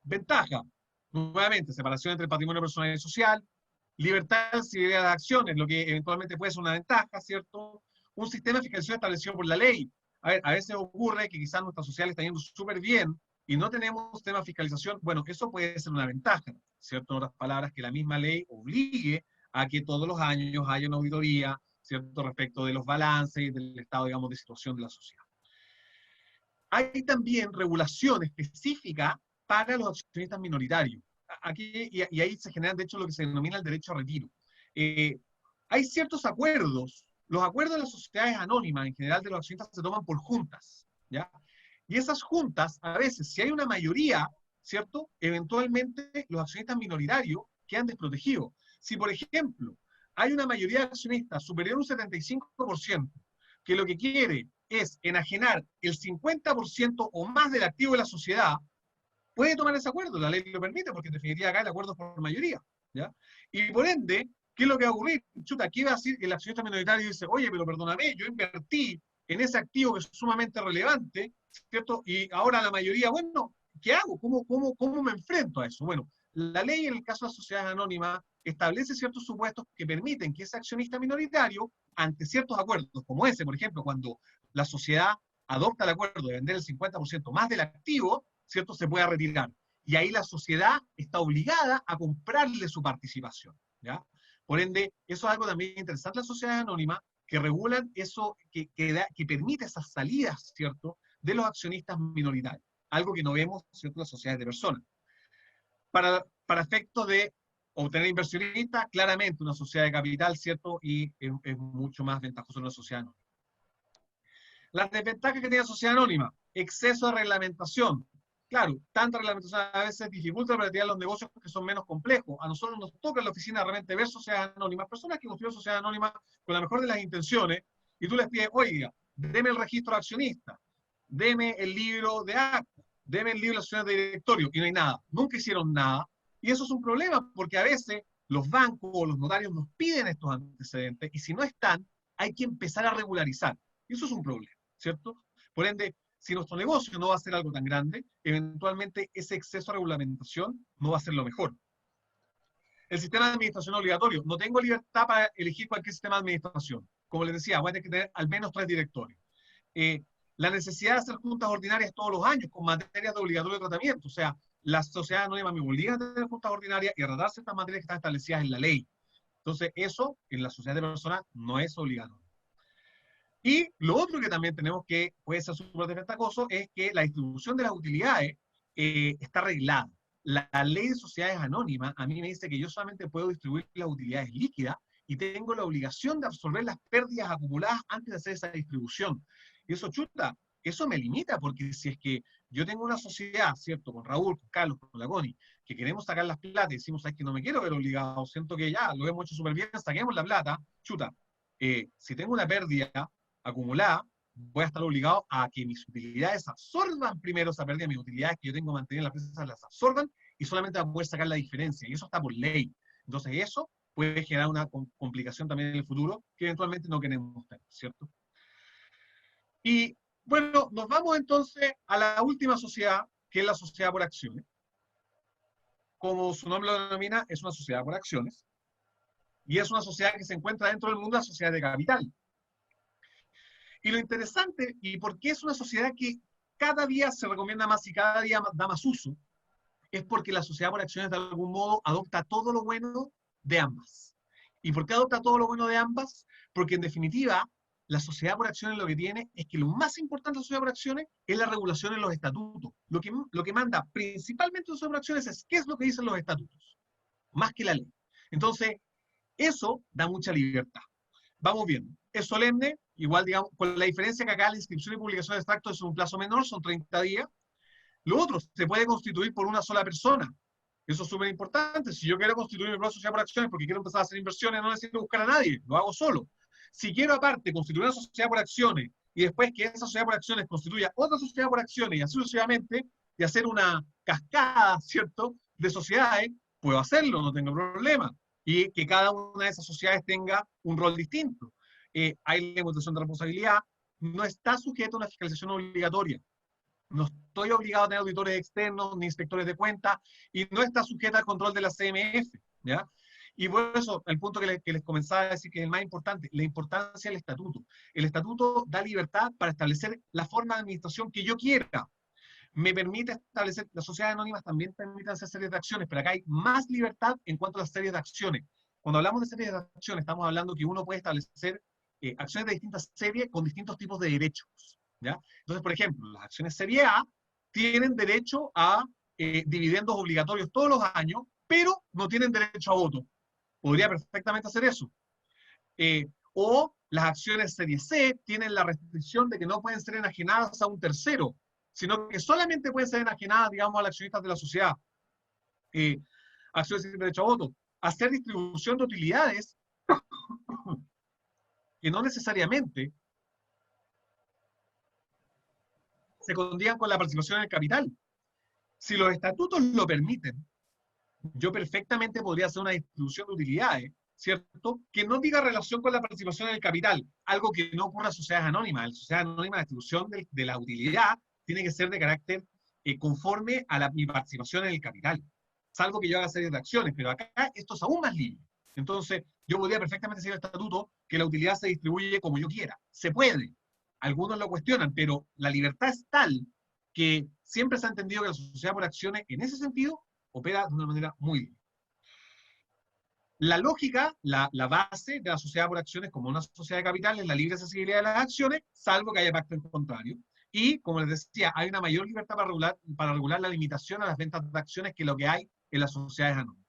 Ventaja, nuevamente, separación entre el patrimonio personal y social, libertad de accesibilidad de las acciones, lo que eventualmente puede ser una ventaja, ¿cierto? Un sistema de fiscalización establecido por la ley. A ver, a veces ocurre que quizás nuestra sociedad está yendo súper bien y no tenemos tema de fiscalización, bueno, eso puede ser una ventaja, ¿cierto? En otras palabras, que la misma ley obligue a que todos los años haya una auditoría, ¿cierto? Respecto de los balances y del estado, digamos, de situación de la sociedad. Hay también regulación específica para los accionistas minoritarios. Aquí, y ahí se genera, de hecho, lo que se denomina el derecho a retiro. Hay ciertos acuerdos. Los acuerdos de las sociedades anónimas, en general, de los accionistas se toman por juntas, ¿ya? Y esas juntas, a veces, si hay una mayoría, ¿cierto? Eventualmente los accionistas minoritarios quedan desprotegidos. Si, por ejemplo, hay una mayoría de accionistas superior a un 75%, que lo que quiere es enajenar el 50% o más del activo de la sociedad, puede tomar ese acuerdo, la ley lo permite, porque en definitiva acá el acuerdo es por mayoría, ¿ya? Y por ende, ¿qué es lo que va a ocurrir? Chuta, aquí va a decir el accionista minoritario y dice, oye, pero perdóname, yo invertí en ese activo que es sumamente relevante, ¿cierto? Y ahora la mayoría, bueno, ¿qué hago? ¿Cómo me enfrento a eso? Bueno, la ley en el caso de las sociedades anónimas establece ciertos supuestos que permiten que ese accionista minoritario, ante ciertos acuerdos, como ese, por ejemplo, cuando la sociedad adopta el acuerdo de vender el 50% más del activo, ¿cierto? Se pueda retirar. Y ahí la sociedad está obligada a comprarle su participación, ¿ya? Por ende, eso es algo también interesante en las sociedades anónimas, que regulan eso, que permite esas salidas, ¿cierto?, de los accionistas minoritarios. Algo que no vemos, ¿cierto?, en las sociedades de personas. Para efectos de obtener inversionistas, claramente una sociedad de capital, ¿cierto?, y es mucho más ventajoso en una sociedad anónima. Las desventajas que tiene la sociedad anónima: exceso de reglamentación. Claro, tanta reglamentación a veces dificulta la operatividad de los negocios que son menos complejos. A nosotros nos toca en la oficina de repente ver sociedades anónimas, personas que construyen sociedades anónimas con la mejor de las intenciones, y tú les pides, oiga, deme el registro de accionista, deme el libro de acta, deme el libro de acciones de directorio, y no hay nada. Nunca hicieron nada, y eso es un problema, porque a veces los bancos o los notarios nos piden estos antecedentes, y si no están, hay que empezar a regularizar. Y eso es un problema, ¿cierto? Por ende, si nuestro negocio no va a ser algo tan grande, eventualmente ese exceso de regulamentación no va a ser lo mejor. El sistema de administración obligatorio. No tengo libertad para elegir cualquier sistema de administración. Como les decía, voy a tener que tener al menos 3 directorios. La necesidad de hacer juntas ordinarias todos los años con materias de obligatorio tratamiento. O sea, las sociedades anónimas me obligan a tener juntas ordinarias y a tratar ciertas materias que están establecidas en la ley. Entonces, eso en la sociedad de personas no es obligatorio. Y lo otro que también tenemos que puede ser súper desventajoso es que la distribución de las utilidades está arreglada. La ley de sociedades anónimas a mí me dice que yo solamente puedo distribuir las utilidades líquidas y tengo la obligación de absorber las pérdidas acumuladas antes de hacer esa distribución. Y eso, chuta, eso me limita, porque si es que yo tengo una sociedad, ¿cierto?, con Raúl, con Carlos, con la Connie, que queremos sacar las plata y decimos, ¿sabes que no me quiero ver obligado? Siento que ya lo hemos hecho súper bien, saquemos la plata, chuta. Si tengo una pérdida acumulada, voy a estar obligado a que mis utilidades absorban primero esa pérdida, mis utilidades que yo tengo que mantener en la empresa las absorban, y solamente van a poder sacar la diferencia, y eso está por ley. Entonces eso puede generar una complicación también en el futuro, que eventualmente no queremos tener, ¿cierto? Y bueno, nos vamos entonces a la última sociedad, que es la sociedad por acciones. Como su nombre lo denomina, es una sociedad por acciones, y es una sociedad que se encuentra dentro del mundo de la sociedad de capital. Y lo interesante, y por qué es una sociedad que cada día se recomienda más y cada día da más uso, es porque la sociedad por acciones de algún modo adopta todo lo bueno de ambas. ¿Y por qué adopta todo lo bueno de ambas? Porque en definitiva, la sociedad por acciones lo que tiene es que lo más importante de la sociedad por acciones es la regulación en los estatutos. Lo que manda principalmente la sociedad por acciones es qué es lo que dicen los estatutos, más que la ley. Entonces, eso da mucha libertad. Vamos viendo. Es solemne, igual, digamos, con la diferencia que acá la inscripción y publicación de extractos es un plazo menor, son 30 días. Lo otro, se puede constituir por una sola persona. Eso es súper importante. Si yo quiero constituir mi propia sociedad por acciones porque quiero empezar a hacer inversiones, no necesito buscar a nadie, lo hago solo. Si quiero aparte constituir una sociedad por acciones y después que esa sociedad por acciones constituya otra sociedad por acciones y así sucesivamente, y hacer una cascada, ¿cierto?, de sociedades, puedo hacerlo, no tengo problema. Y que cada una de esas sociedades tenga un rol distinto. Hay limitación de responsabilidad, no está sujeto a una fiscalización obligatoria. No estoy obligado a tener auditores externos ni inspectores de cuentas, y no está sujeta al control de la CMF, ¿ya? Y por eso, el punto que les comenzaba a decir que es el más importante, la importancia del estatuto. El estatuto da libertad para establecer la forma de administración que yo quiera. Me permite establecer, las sociedades anónimas también permiten hacer series de acciones, pero acá hay más libertad en cuanto a las series de acciones. Cuando hablamos de series de acciones, estamos hablando que uno puede establecer acciones de distintas series con distintos tipos de derechos, ¿ya? Entonces, por ejemplo, las acciones serie A tienen derecho a dividendos obligatorios todos los años, pero no tienen derecho a voto. Podría perfectamente hacer eso. O las acciones serie C tienen la restricción de que no pueden ser enajenadas a un tercero, sino que solamente pueden ser enajenadas, digamos, a los accionistas de la sociedad. Acciones sin derecho a voto. Hacer distribución de utilidades que no necesariamente se condigan con la participación en el capital. Si los estatutos lo permiten, yo perfectamente podría hacer una distribución de utilidades, ¿cierto? Que no diga relación con la participación en el capital, algo que no ocurre en sociedades anónimas. En sociedades anónimas la distribución de la utilidad tiene que ser de carácter conforme a mi participación en el capital. Salvo que yo haga series de acciones, pero acá esto es aún más libre. Entonces, yo podría perfectamente decir el estatuto que la utilidad se distribuye como yo quiera. Se puede. Algunos lo cuestionan, pero la libertad es tal que siempre se ha entendido que la sociedad por acciones, en ese sentido, opera de una manera muy libre. La lógica, la base de la sociedad por acciones como una sociedad de capital es la libre accesibilidad de las acciones, salvo que haya pacto en contrario. Y, como les decía, hay una mayor libertad para regular la limitación a las ventas de acciones que lo que hay en las sociedades anónimas.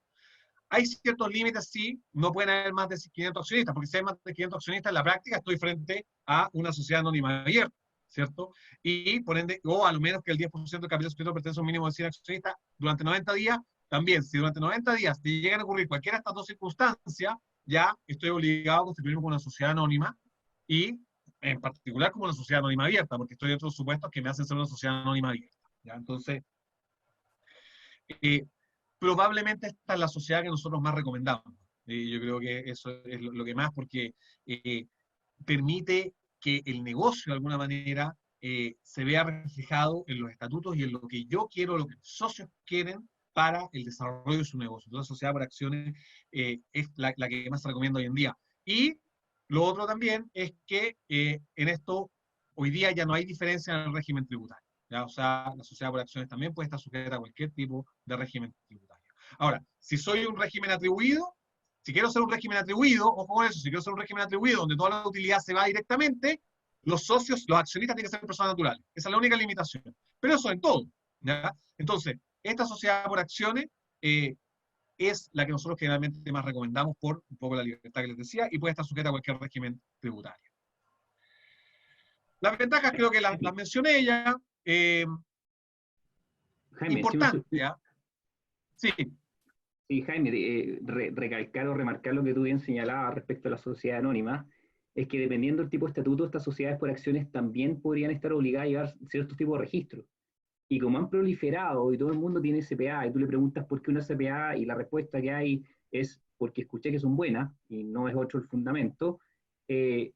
Hay ciertos límites, sí, no pueden haber más de 500 accionistas, porque si hay más de 500 accionistas, en la práctica estoy frente a una sociedad anónima abierta, ¿cierto? Y, por ende, o a lo menos que el 10% del capital suscrito pertenece a un mínimo de 100 accionistas durante 90 días, también, si durante 90 días te llegan a ocurrir cualquiera de estas dos circunstancias, ya estoy obligado a constituirme como una sociedad anónima, y en particular como una sociedad anónima abierta, porque estoy dentro de los supuestos que me hacen ser una sociedad anónima abierta, ¿ya? Entonces, probablemente esta es la sociedad que nosotros más recomendamos. Yo creo que eso es lo que más, porque permite que el negocio, de alguna manera, se vea reflejado en los estatutos y en lo que yo quiero, lo que los socios quieren para el desarrollo de su negocio. Entonces, la sociedad por acciones es la que más se recomienda hoy en día. Y lo otro también es que en esto, hoy día ya no hay diferencia en el régimen tributario, ¿ya? O sea, la sociedad por acciones también puede estar sujeta a cualquier tipo de régimen tributario. Ahora, si soy un régimen atribuido, si quiero ser un régimen atribuido, ojo con eso, si quiero ser un régimen atribuido donde toda la utilidad se va directamente, los socios, los accionistas tienen que ser personas naturales. Esa es la única limitación. Pero eso en todo, ¿ya? Entonces, esta sociedad por acciones es la que nosotros generalmente más recomendamos por un poco la libertad que les decía, y puede estar sujeta a cualquier régimen tributario. Las ventajas creo que las mencioné ya. Jaime, importante, ¿ya? Sí. Sí, Jaime, recalcar o remarcar lo que tú bien señalabas respecto a la sociedad anónima, es que dependiendo del tipo de estatuto, estas sociedades por acciones también podrían estar obligadas a llevar ciertos tipos de registros. Y como han proliferado y todo el mundo tiene SPA, y tú le preguntas por qué una SPA, y la respuesta que hay es porque escuché que son buenas, y no es otro el fundamento,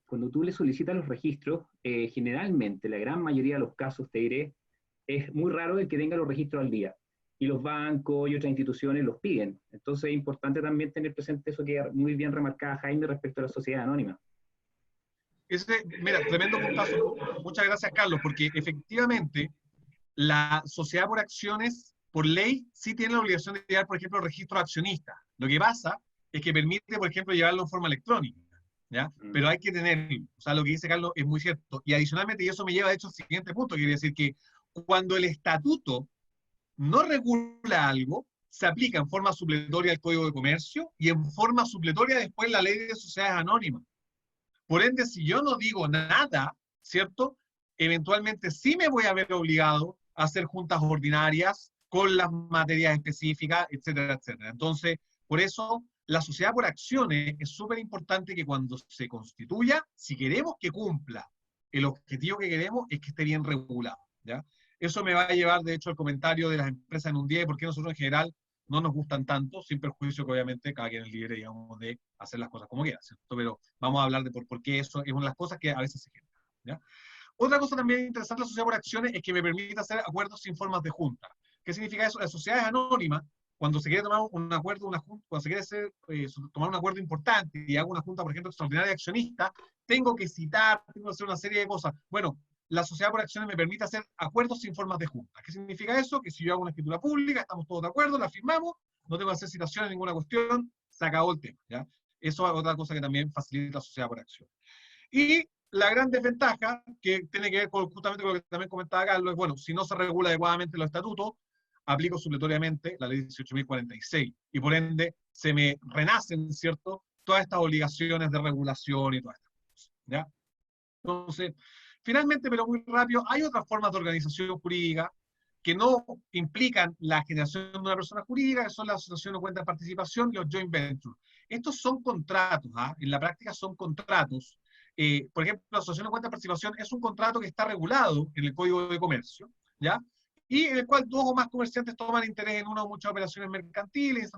cuando tú le solicitas los registros, generalmente, la gran mayoría de los casos, te diré, es muy raro el que tenga los registros al día. Y los bancos y otras instituciones los piden. Entonces es importante también tener presente eso que muy bien remarcaba Jaime respecto a la sociedad anónima. Mira, tremendo puntazo. Muchas gracias, Carlos, porque efectivamente la sociedad por acciones, por ley, sí tiene la obligación de llevar, por ejemplo, el registro de accionistas. Lo que pasa es que permite, por ejemplo, llevarlo en forma electrónica, ¿ya? Pero hay que tenerlo. O sea, lo que dice Carlos es muy cierto. Y adicionalmente, y eso me lleva, de hecho, al siguiente punto, quiere decir que cuando el estatuto no regula algo, se aplica en forma supletoria al Código de Comercio y en forma supletoria después la Ley de Sociedades Anónimas. Por ende, si yo no digo nada, ¿cierto? Eventualmente sí me voy a ver obligado a hacer juntas ordinarias con las materias específicas, etcétera, etcétera. Entonces, por eso, la sociedad por acciones es súper importante que cuando se constituya, si queremos que cumpla el objetivo que queremos, es que esté bien regulado, ¿ya? Eso me va a llevar, de hecho, al comentario de las empresas en un día y por qué nosotros en general no nos gustan tanto, sin perjuicio que obviamente cada quien es libre, digamos, de hacer las cosas como quiera, ¿cierto? Pero vamos a hablar de por qué eso es una de las cosas que a veces se generan, ¿ya? Otra cosa también interesante de la sociedad por acciones es que me permite hacer acuerdos sin formas de junta. ¿Qué significa eso? Las sociedades anónimas, cuando se quiere tomar un acuerdo, cuando se quiere tomar un acuerdo importante y hago una junta, por ejemplo, extraordinaria de accionistas, tengo que citar, tengo que hacer una serie de cosas. Bueno, la sociedad por acciones me permite hacer acuerdos sin formas de junta. ¿Qué significa eso? Que si yo hago una escritura pública, estamos todos de acuerdo, la firmamos, no tengo que hacer citaciones, ninguna cuestión, se acabó el tema, ¿ya? Eso es otra cosa que también facilita la sociedad por acciones. Y la gran desventaja, que tiene que ver justamente con lo que también comentaba Carlos, es, bueno, si no se regula adecuadamente los estatutos, aplico supletoriamente la ley 18.046, y por ende se me renacen, ¿cierto?, todas estas obligaciones de regulación y todas estas cosas, ¿ya? Entonces, finalmente, pero muy rápido, hay otras formas de organización jurídica que no implican la generación de una persona jurídica, que son las asociaciones de cuenta de participación y los joint ventures. Estos son contratos, en la práctica son contratos. Por ejemplo, la asociación de cuenta de participación es un contrato que está regulado en el Código de Comercio, ¿ya? Y en el cual dos o más comerciantes toman interés en una o muchas operaciones mercantiles,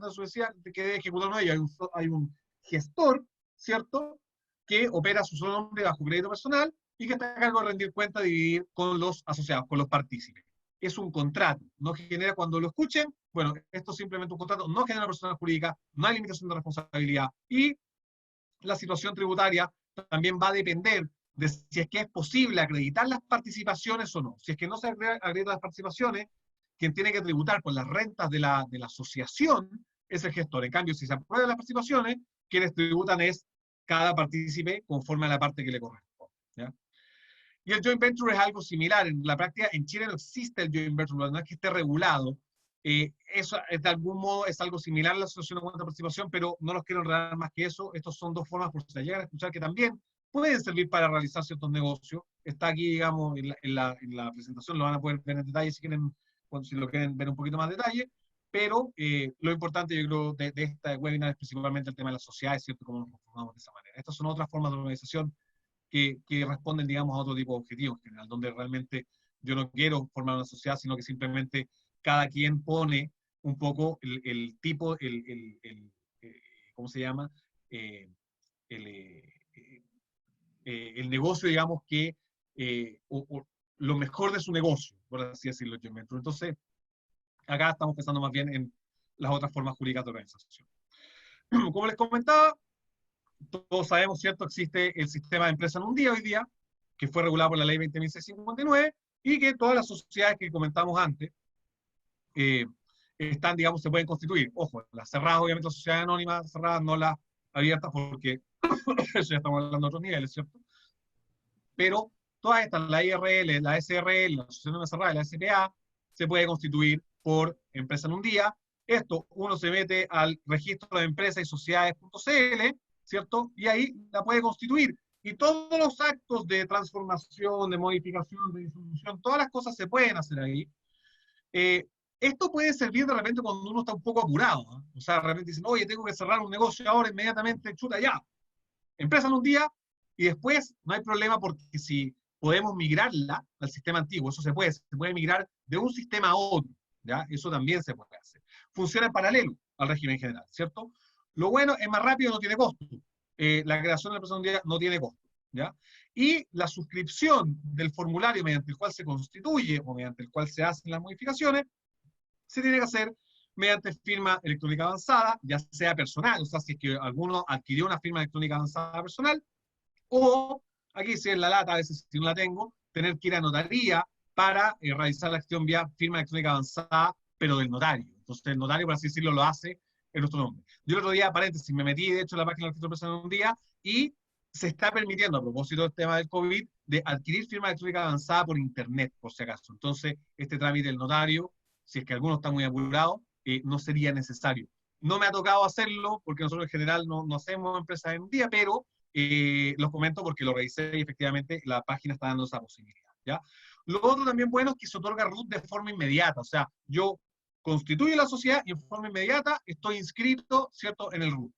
que debe ejecutar uno de ellos. Hay un gestor, ¿cierto?, que opera su solo nombre bajo crédito personal y que está a cargo de rendir cuenta y dividir con los asociados, con los partícipes. Es un contrato, no genera, cuando lo escuchen, bueno, esto es simplemente un contrato, no genera persona jurídica, no hay limitación de responsabilidad, y la situación tributaria también va a depender de si es que es posible acreditar las participaciones o no. Si es que no se acreditan las participaciones, quien tiene que tributar por las rentas de la asociación es el gestor. En cambio, si se aprueban las participaciones, quienes tributan es cada partícipe conforme a la parte que le corresponde, ¿ya? Y el joint venture es algo similar. En la práctica, en Chile no existe el joint venture, no es que esté regulado. Eso de algún modo es algo similar a la asociación de cuenta de participación, pero no los quiero enredar más que eso. Estos son dos formas, por si la llegan a escuchar, que también pueden servir para realizar ciertos negocios. Está aquí, digamos, en la presentación, lo van a poder ver en detalle si quieren, si lo quieren ver un poquito más detalle, pero lo importante, yo creo, de esta webinar es principalmente el tema de las sociedades, ¿cierto?, cómo nos conformamos de esa manera. Estas son otras formas de organización que responden, digamos, a otro tipo de objetivos en general, donde realmente yo no quiero formar una sociedad, sino que simplemente cada quien pone un poco el tipo, ¿cómo se llama? El negocio, digamos, que, o lo mejor de su negocio, por así decirlo. Entonces, acá estamos pensando más bien en las otras formas jurídicas de organización. Como les comentaba, todos sabemos, ¿cierto?, existe el sistema de empresa en un día hoy día, que fue regulado por la ley 20.659, y que todas las sociedades que comentamos antes están, digamos, se pueden constituir. Ojo, las cerradas, obviamente, las sociedades anónimas cerradas, no las abiertas, porque eso ya estamos hablando de otros niveles, ¿cierto? Pero todas estas, la IRL, la SRL, la asociación cerrada, la SPA, se puede constituir por empresa en un día. Esto, uno se mete al registro de empresas y sociedades.cl, ¿cierto? Y ahí la puede constituir. Y todos los actos de transformación, de modificación, de disolución, todas las cosas se pueden hacer ahí. Esto puede servir de repente cuando uno está un poco apurado, ¿eh? O sea, de repente dicen, oye, tengo que cerrar un negocio ahora inmediatamente, chuta, ya. Empresa en un día y después no hay problema, porque si podemos migrarla al sistema antiguo, eso se puede migrar de un sistema a otro, ¿ya? Eso también se puede hacer. Funciona en paralelo al régimen general, ¿cierto? Lo bueno es más rápido, no tiene costo. La creación de la empresa en un día no tiene costo, ¿ya? Y la suscripción del formulario mediante el cual se constituye o mediante el cual se hacen las modificaciones se tiene que hacer mediante firma electrónica avanzada, ya sea personal, o sea, si es que alguno adquirió una firma electrónica avanzada personal, o, aquí si es la lata, a veces si no la tengo, tener que ir a notaría para realizar la acción vía firma electrónica avanzada, pero del notario. Entonces el notario, por así decirlo, lo hace en nuestro nombre. Yo el otro día, paréntesis, me metí de hecho en la página del registro personal en un día, y se está permitiendo, a propósito del tema del COVID, de adquirir firma electrónica avanzada por internet, por si acaso. Entonces, este trámite del notario, si es que alguno está muy apurado, no sería necesario. No me ha tocado hacerlo, porque nosotros en general no hacemos empresas en un día, pero los comento porque lo revisé y efectivamente la página está dando esa posibilidad, ¿ya? Lo otro también bueno es que se otorga RUT de forma inmediata, o sea, yo constituyo la sociedad y en forma inmediata estoy inscrito, ¿cierto?, en el RUT.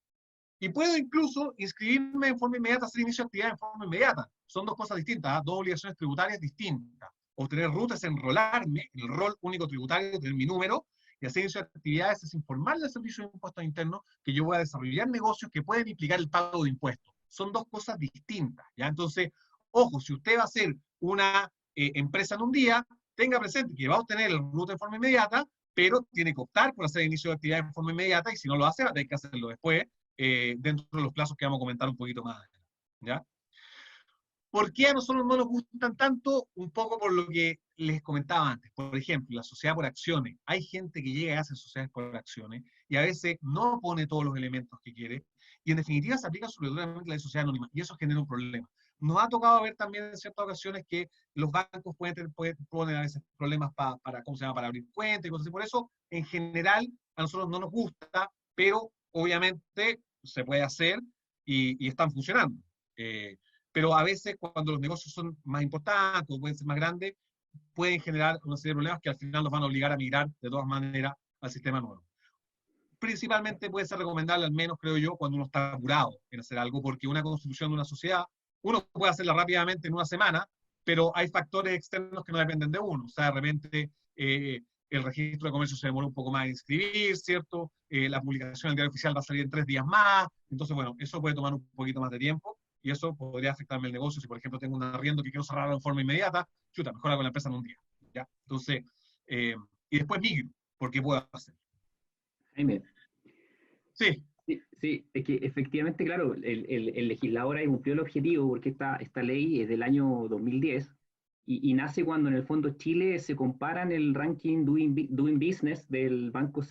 Y puedo incluso inscribirme en forma inmediata, hacer inicio de actividad en forma inmediata. Son dos cosas distintas, ¿eh? Dos obligaciones tributarias distintas. Obtener RUT es enrolarme en el rol único tributario, tener mi número, y hacer inicio de actividades es informarle al Servicio de Impuestos Internos que yo voy a desarrollar negocios que pueden implicar el pago de impuestos. Son dos cosas distintas, ¿ya? Entonces, ojo, si usted va a hacer una empresa en un día, tenga presente que va a obtener el RUT de forma inmediata, pero tiene que optar por hacer inicio de actividad en forma inmediata, y si no lo hace, va a tener que hacerlo después, dentro de los plazos que vamos a comentar un poquito más, ¿ya? ¿Por qué a nosotros no nos gustan tanto? Un poco por lo que les comentaba antes. Por ejemplo, la sociedad por acciones. Hay gente que llega y hace sociedades por acciones y a veces no pone todos los elementos que quiere y en definitiva se aplica sobre todo la sociedad anónima y eso genera un problema. Nos ha tocado ver también en ciertas ocasiones que los bancos pueden poner a veces problemas para, ¿cómo se llama?, para abrir cuentas y cosas así. Por eso, en general, a nosotros no nos gusta, pero obviamente se puede hacer y están funcionando. Pero a veces cuando los negocios son más importantes o pueden ser más grandes, pueden generar una serie de problemas que al final nos van a obligar a migrar de todas maneras al sistema nuevo. Principalmente puede ser recomendable, al menos creo yo, cuando uno está apurado en hacer algo, porque una constitución de una sociedad, uno puede hacerla rápidamente en una semana, pero hay factores externos que no dependen de uno. O sea, de repente el registro de comercio se demora un poco más en inscribir, ¿cierto? La publicación en el diario oficial va a salir en 3 días más. Entonces, bueno, eso puede tomar un poquito más de tiempo y eso podría afectarme el negocio. Si, por ejemplo, tengo un arriendo que quiero cerrar de forma inmediata, chuta, mejor hago la empresa en un día, ¿ya? Entonces, y después migro, porque puedo hacer. Jaime. Sí. Sí, es que efectivamente, claro, el legislador ahí cumplió el objetivo porque esta ley es del año 2010 y nace cuando en el fondo Chile se compara en el ranking Doing Business del Banco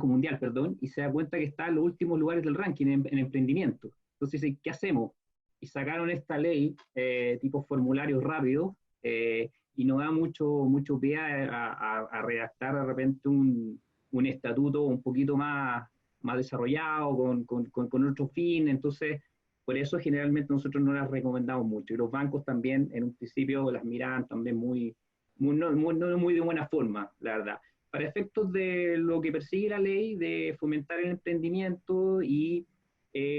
Mundial, perdón, y se da cuenta que está en los últimos lugares del ranking en emprendimiento. Entonces, ¿qué hacemos? Y sacaron esta ley tipo formularios rápidos y nos da mucho pie a redactar de repente un estatuto un poquito más desarrollado, con otro fin. Entonces, por eso generalmente nosotros no las recomendamos mucho. Y los bancos también, en un principio, las miraban también no muy de buena forma, la verdad. Para efectos de lo que persigue la ley, de fomentar el emprendimiento y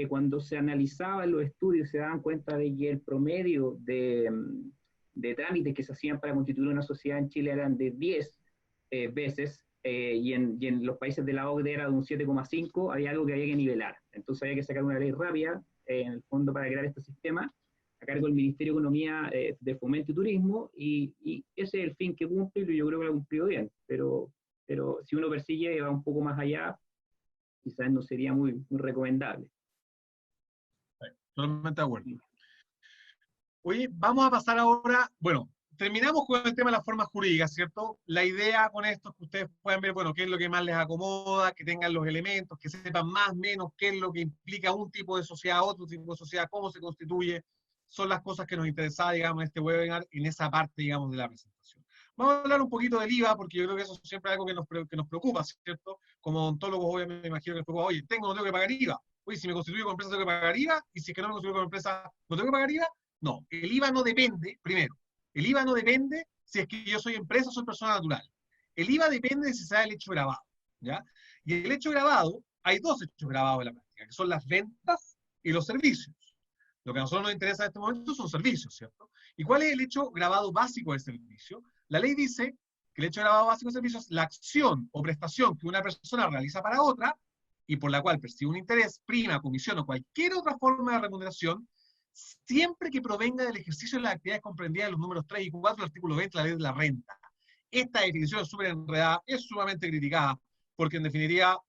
cuando se analizaban los estudios, se daban cuenta de que el promedio de trámites que se hacían para constituir una sociedad en Chile eran de 10 veces, y en los países de la OCDE era de un 7,5, había algo que había que nivelar. Entonces había que sacar una ley rápida, en el fondo, para crear este sistema, a cargo del Ministerio de Economía, de Fomento y Turismo, y ese es el fin que cumple, y yo creo que lo ha cumplido bien, pero si uno persigue y va un poco más allá, quizás no sería muy recomendable. Totalmente de acuerdo. Oye, vamos a pasar ahora, bueno, terminamos con el tema de las formas jurídicas, ¿cierto? La idea con esto es que ustedes puedan ver, bueno, qué es lo que más les acomoda, que tengan los elementos, que sepan más o menos qué es lo que implica un tipo de sociedad, otro tipo de sociedad, cómo se constituye. Son las cosas que nos interesaba, digamos, en este webinar, en esa parte, digamos, de la presentación. Vamos a hablar un poquito del IVA, porque yo creo que eso siempre es algo que nos preocupa, ¿cierto? Como odontólogos, obviamente, me imagino que les preocupa, oye, tengo que pagar IVA. Oye, si me constituyo como empresa, tengo que pagar IVA, y si es que no me constituyo como empresa, ¿no tengo que pagar IVA? No, el IVA no depende, primero, el IVA no depende si es que yo soy empresa o soy persona natural. El IVA depende de si se da el hecho grabado, ¿ya? Y el hecho grabado, hay dos hechos grabados en la práctica, que son las ventas y los servicios. Lo que a nosotros nos interesa en este momento son servicios, ¿cierto? ¿Y cuál es el hecho grabado básico del servicio? La ley dice que el hecho grabado básico del servicio es la acción o prestación que una persona realiza para otra y por la cual percibe un interés, prima, comisión o cualquier otra forma de remuneración, siempre que provenga del ejercicio de las actividades comprendidas en los números 3 y 4 del artículo 20 de la ley de la renta. Esta definición es súper enredada, es sumamente criticada, porque en definitiva,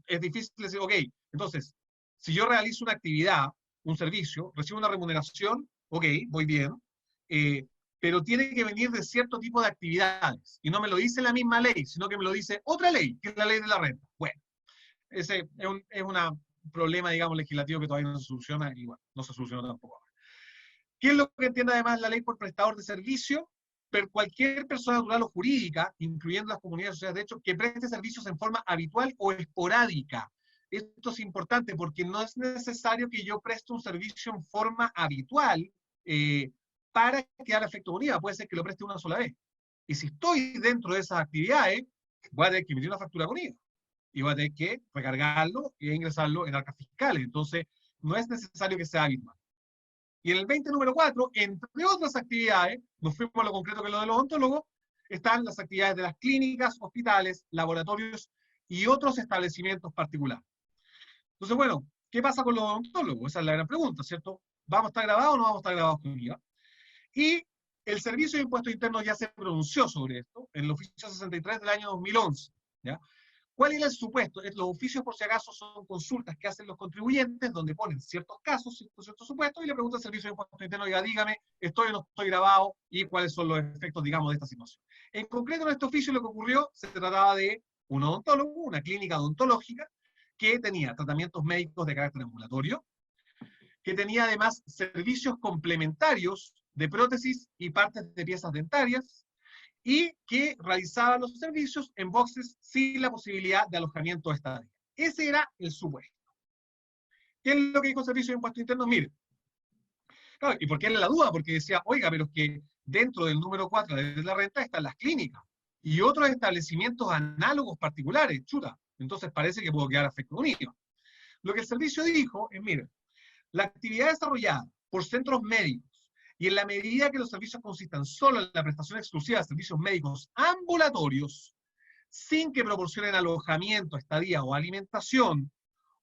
es difícil decir, ok, entonces, si yo realizo una actividad, un servicio, recibo una remuneración, ok, voy bien, pero tiene que venir de cierto tipo de actividades, y no me lo dice la misma ley, sino que me lo dice otra ley, que es la ley de la renta. Bueno, ese es un problema, digamos, legislativo que todavía no se soluciona, y bueno, no se solucionó tampoco ahora. ¿Qué es lo que entiende además la ley por prestador de servicio? Pero cualquier persona natural o jurídica, incluyendo las comunidades sociales de hecho, que preste servicios en forma habitual o esporádica. Esto es importante porque no es necesario que yo preste un servicio en forma habitual para que haga efecto con IVA. Puede ser que lo preste una sola vez. Y si estoy dentro de esas actividades, voy a tener que emitir una factura con IVA. Y voy a tener que recargarlo e ingresarlo en arcas fiscales. Entonces, no es necesario que sea habitual. Y en el 20 número 4, entre otras actividades, nos fuimos a lo concreto que es lo de los odontólogos, están las actividades de las clínicas, hospitales, laboratorios y otros establecimientos particulares. Entonces, bueno, ¿qué pasa con los odontólogos? Esa es la gran pregunta, ¿cierto? ¿Vamos a estar grabados o no vamos a estar grabados con IVA? Y el Servicio de Impuestos Internos ya se pronunció sobre esto en el oficio 63 del año 2011, ¿ya? ¿Cuál era el supuesto? Los oficios, por si acaso, son consultas que hacen los contribuyentes, donde ponen ciertos casos, ciertos supuestos, y le preguntan al Servicio de Impuestos Internos, oiga, dígame, ¿estoy o no estoy grabado? Y cuáles son los efectos, digamos, de esta situación. En concreto, en este oficio lo que ocurrió, se trataba de un odontólogo, una clínica odontológica, que tenía tratamientos médicos de carácter ambulatorio, que tenía además servicios complementarios de prótesis y partes de piezas dentarias, y que realizaba los servicios en boxes sin la posibilidad de alojamiento estadia. Ese era el supuesto. ¿Qué es lo que dijo el Servicio de Impuestos Internos? Mire, claro, ¿y por qué era la duda? Porque decía, oiga, pero es que dentro del número 4 de la renta están las clínicas y otros establecimientos análogos particulares, chuta. Entonces parece que puedo quedar afecto un IVA. Lo que el servicio dijo es, mire, la actividad desarrollada por centros médicos y en la medida que los servicios consistan solo en la prestación exclusiva de servicios médicos ambulatorios, sin que proporcionen alojamiento, estadía o alimentación,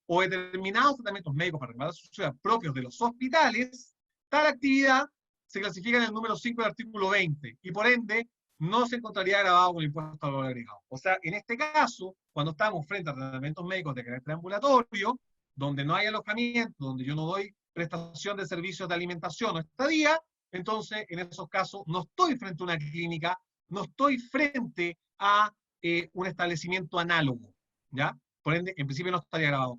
o determinados tratamientos médicos para resguardar su ciudad propios de los hospitales, tal actividad se clasifica en el número 5 del artículo 20, y por ende no se encontraría grabado con el impuesto al valor agregado. O sea, en este caso, cuando estamos frente a tratamientos médicos de carácter ambulatorio, donde no hay alojamiento, donde yo no doy prestación de servicios de alimentación o estadía, entonces en esos casos no estoy frente a una clínica, no estoy frente a un establecimiento análogo, ¿ya? Por ende, en principio no estaría grabado.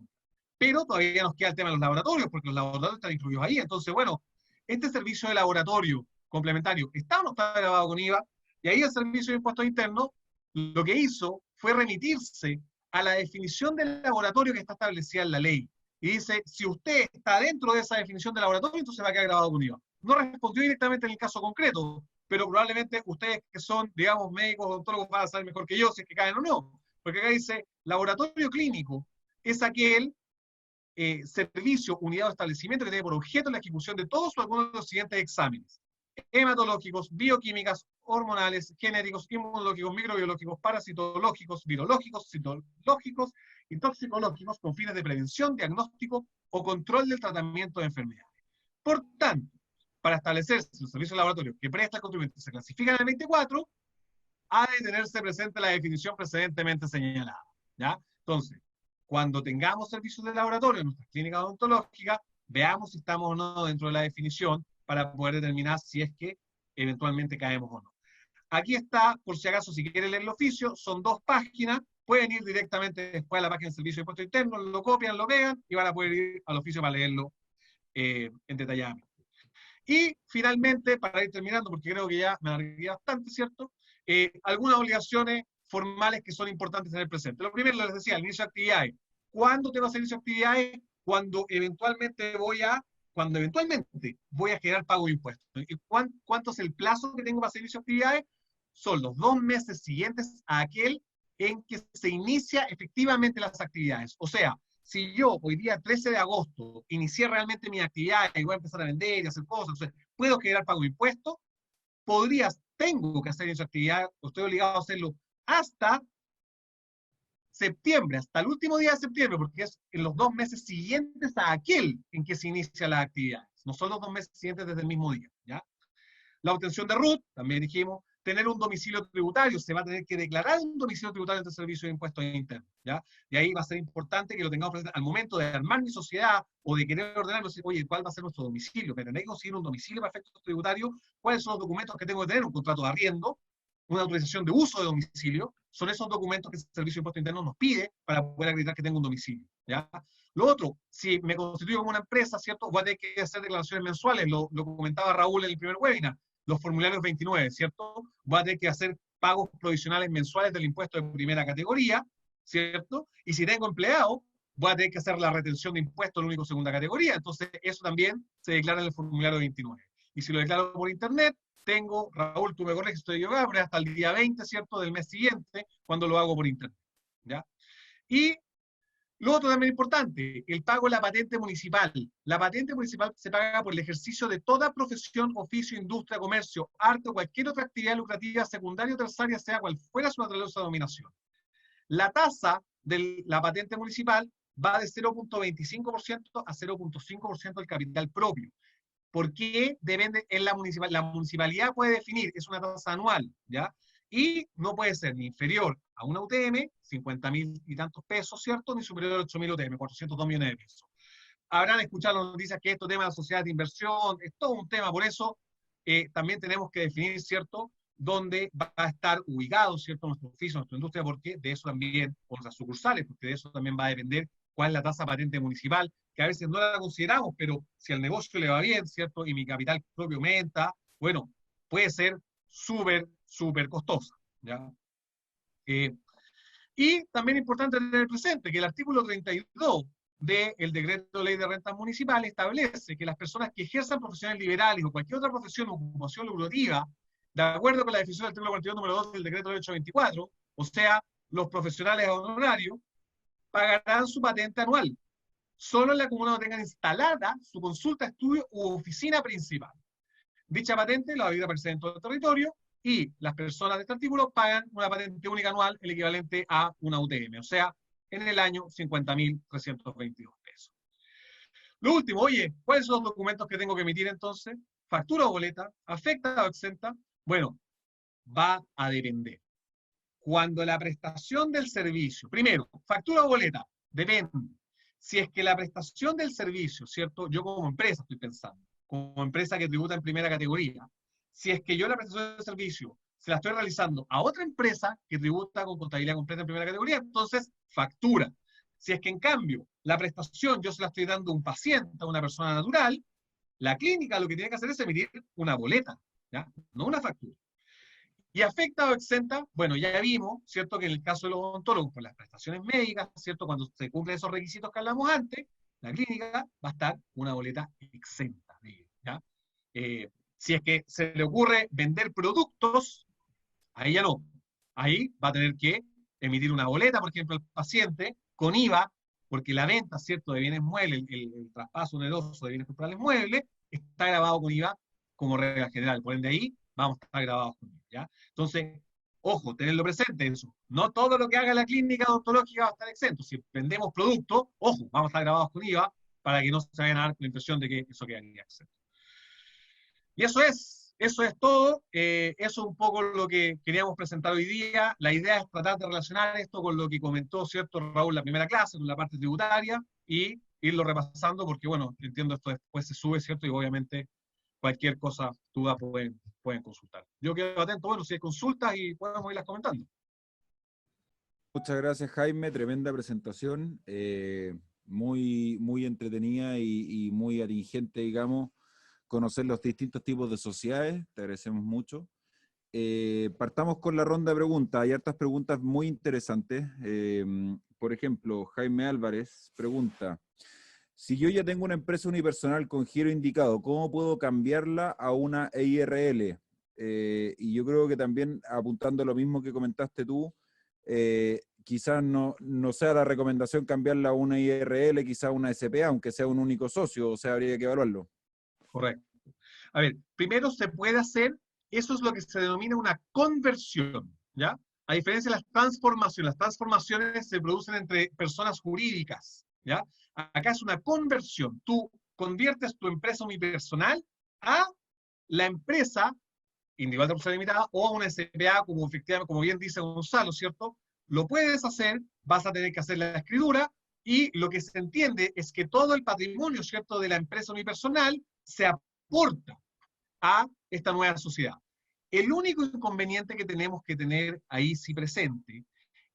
Pero todavía nos queda el tema de los laboratorios, porque los laboratorios están incluidos ahí. Entonces, bueno, este servicio de laboratorio complementario, ¿está o no está grabado con IVA? Y ahí el Servicio de Impuestos Internos lo que hizo fue remitirse a la definición del laboratorio que está establecida en la ley. Y dice, si usted está dentro de esa definición de laboratorio, entonces va a quedar grabado con IVA. No respondió directamente en el caso concreto, pero probablemente ustedes que son, digamos, médicos, odontólogos, van a saber mejor que yo si es que caen o no. Porque acá dice, laboratorio clínico es aquel servicio, unidad o establecimiento que tiene por objeto la ejecución de todos o algunos de los siguientes exámenes: hematológicos, bioquímicas, hormonales, genéticos, inmunológicos, microbiológicos, parasitológicos, virológicos, citológicos y toxicológicos con fines de prevención, diagnóstico o control del tratamiento de enfermedades. Por tanto, para establecer si los servicios de laboratorio que presta el contribuyente se clasifican en el 24, ha de tenerse presente la definición precedentemente señalada, ¿ya? Entonces, cuando tengamos servicios de laboratorio en nuestras clínicas odontológicas, veamos si estamos o no dentro de la definición para poder determinar si es que eventualmente caemos o no. Aquí está, por si acaso, si quieren leer el oficio, son 2 páginas, pueden ir directamente después a la página del Servicio de Impuestos Internos, lo copian, lo pegan y van a poder ir al oficio para leerlo en detalladamente. Y finalmente, para ir terminando, porque creo que ya me alargué bastante, ¿cierto? Algunas obligaciones formales que son importantes tener presente. Lo primero, les decía, el inicio de actividades. ¿Cuándo tengo que hacer inicio de actividades? Cuando eventualmente voy a generar pago de impuestos. ¿Y cuánto es el plazo que tengo para hacer inicio de actividades? Son los 2 meses siguientes a aquel en que se inicia efectivamente las actividades. O sea, si yo hoy día 13 de agosto inicié realmente mi actividad y voy a empezar a vender y hacer cosas, entonces puedo generar pago de impuestos, tengo que hacer esa actividad, estoy obligado a hacerlo hasta septiembre, hasta el último día de septiembre, porque es en los 2 meses siguientes a aquel en que se inicia la actividad. No son los 2 meses siguientes desde el mismo día, ¿ya? La obtención de RUT, también dijimos, tener un domicilio tributario, se va a tener que declarar un domicilio tributario ante el Servicio de Impuestos Internos, ¿ya? Y ahí va a ser importante que lo tengamos presente al momento de armar mi sociedad o de querer ordenarlo, decir, oye, ¿cuál va a ser nuestro domicilio? Me tendré que conseguir un domicilio para efectos tributarios. ¿Cuáles son los documentos que tengo que tener? Un contrato de arriendo, una autorización de uso de domicilio. Son esos documentos que el Servicio de Impuestos Internos nos pide para poder acreditar que tengo un domicilio, ¿ya? Lo otro, si me constituyo como una empresa, ¿cierto? Voy a tener que hacer declaraciones mensuales, lo comentaba Raúl en el primer webinar, los formularios 29, ¿cierto? Voy a tener que hacer pagos provisionales mensuales del impuesto de primera categoría, ¿cierto? Y si tengo empleado, voy a tener que hacer la retención de impuestos en único segunda categoría, entonces eso también se declara en el formulario 29. Y si lo declaro por internet, tengo, Raúl, tú me corriges, estoy yo, pero hasta el día 20, ¿cierto?, del mes siguiente, cuando lo hago por internet, ¿ya? Y lo otro también importante, el pago de la patente municipal. La patente municipal se paga por el ejercicio de toda profesión, oficio, industria, comercio, arte o cualquier otra actividad lucrativa secundaria o terciaria, sea cual fuera su naturaleza o denominación. La tasa de la patente municipal va de 0.25% a 0.5% del capital propio. ¿Por qué depende en la municipalidad puede definir? Es una tasa anual, ¿ya? y no puede ser ni inferior a una UTM, 50.000 y tantos pesos, ¿cierto? Ni superior a 8.000 UTM, 402 millones de pesos. Habrán escuchado las noticias que esto tema de la sociedad de inversión es todo un tema, por eso también tenemos que definir, ¿cierto?, dónde va a estar ubicado, ¿cierto?, nuestro oficio, nuestra industria, porque de eso también, o nuestras sucursales, porque de eso también va a depender cuál es la tasa patente municipal, que a veces no la consideramos, pero si al negocio le va bien, ¿cierto?, y mi capital propio aumenta, bueno, puede ser súper, súper costosa, ¿ya? Y también es importante tener presente que el artículo 32 del Decreto de Ley de Rentas Municipales establece que las personas que ejerzan profesiones liberales o cualquier otra profesión o ocupación lucrativa, de acuerdo con la definición del artículo 42, número 2 del Decreto 824, o sea, los profesionales honorarios, pagarán su patente anual, solo en la comuna donde tengan instalada su consulta, estudio u oficina principal. Dicha patente la va a aparecer en todo el territorio y las personas de este artículo pagan una patente única anual, el equivalente a una UTM, o sea, en el año 50.322 pesos. Lo último, oye, ¿cuáles son los documentos que tengo que emitir entonces? ¿Factura o boleta? ¿Afecta o exenta? Bueno, va a depender. Cuando la prestación del servicio, primero, factura o boleta, depende. Si es que la prestación del servicio, ¿cierto? Yo como empresa estoy pensando, como empresa que tributa en primera categoría, si es que yo la prestación del servicio se la estoy realizando a otra empresa que tributa con contabilidad completa en primera categoría, entonces factura. Si es que en cambio la prestación yo se la estoy dando a un paciente, a una persona natural, la clínica lo que tiene que hacer es emitir una boleta, ¿ya? No una factura. ¿Y afecta o exenta? Bueno, ya vimos, ¿cierto?, que en el caso de los odontólogos, por las prestaciones médicas, ¿cierto?, cuando se cumplen esos requisitos que hablamos antes, la clínica va a estar una boleta exenta de ello, ¿ya? Si es que se le ocurre vender productos, ahí ya no. Ahí va a tener que emitir una boleta, por ejemplo, el paciente, con IVA, porque la venta, ¿cierto?, de bienes muebles, el traspaso oneroso de bienes culturales muebles, está grabado con IVA como regla general. Por ende, ahí vamos a estar grabados con IVA, ¿ya? Entonces, ojo, tenerlo presente eso. No todo lo que haga la clínica odontológica va a estar exento. Si vendemos productos, ojo, vamos a estar grabados con IVA para que no se vayan a dar la impresión de que eso quedaría exento. Y eso es todo. Eso es un poco lo que queríamos presentar hoy día. La idea es tratar de relacionar esto con lo que comentó, ¿cierto, Raúl, la primera clase, con la parte tributaria, y irlo repasando, porque, bueno, entiendo esto después se sube, ¿cierto? Y obviamente cualquier cosa, duda, pueden consultar. Yo quedo atento, bueno, si hay consultas y podemos irlas comentando. Muchas gracias, Jaime. Tremenda presentación. Muy, muy entretenida y muy atingente, digamos, conocer los distintos tipos de sociedades. Te agradecemos mucho. Partamos con la ronda de preguntas. Hay hartas preguntas muy interesantes. Por ejemplo, Jaime Álvarez pregunta: si yo ya tengo una empresa unipersonal con giro indicado, ¿cómo puedo cambiarla a una EIRL? Y yo creo que también, apuntando a lo mismo que comentaste tú, quizás no sea la recomendación cambiarla a una IRL, quizás a una SPA, aunque sea un único socio, o sea, habría que evaluarlo. Correcto. A ver, primero se puede hacer, eso es lo que se denomina una conversión, ¿ya? A diferencia de las transformaciones se producen entre personas jurídicas, ¿ya? Acá es una conversión. Tú conviertes tu empresa unipersonal a la empresa individual de responsabilidad limitada o a una SPA, como efectivamente, como bien dice Gonzalo, ¿cierto? Lo puedes hacer, vas a tener que hacer la escritura, y lo que se entiende es que todo el patrimonio, ¿cierto?, de la empresa unipersonal se aporta a esta nueva sociedad. El único inconveniente que tenemos que tener ahí sí presente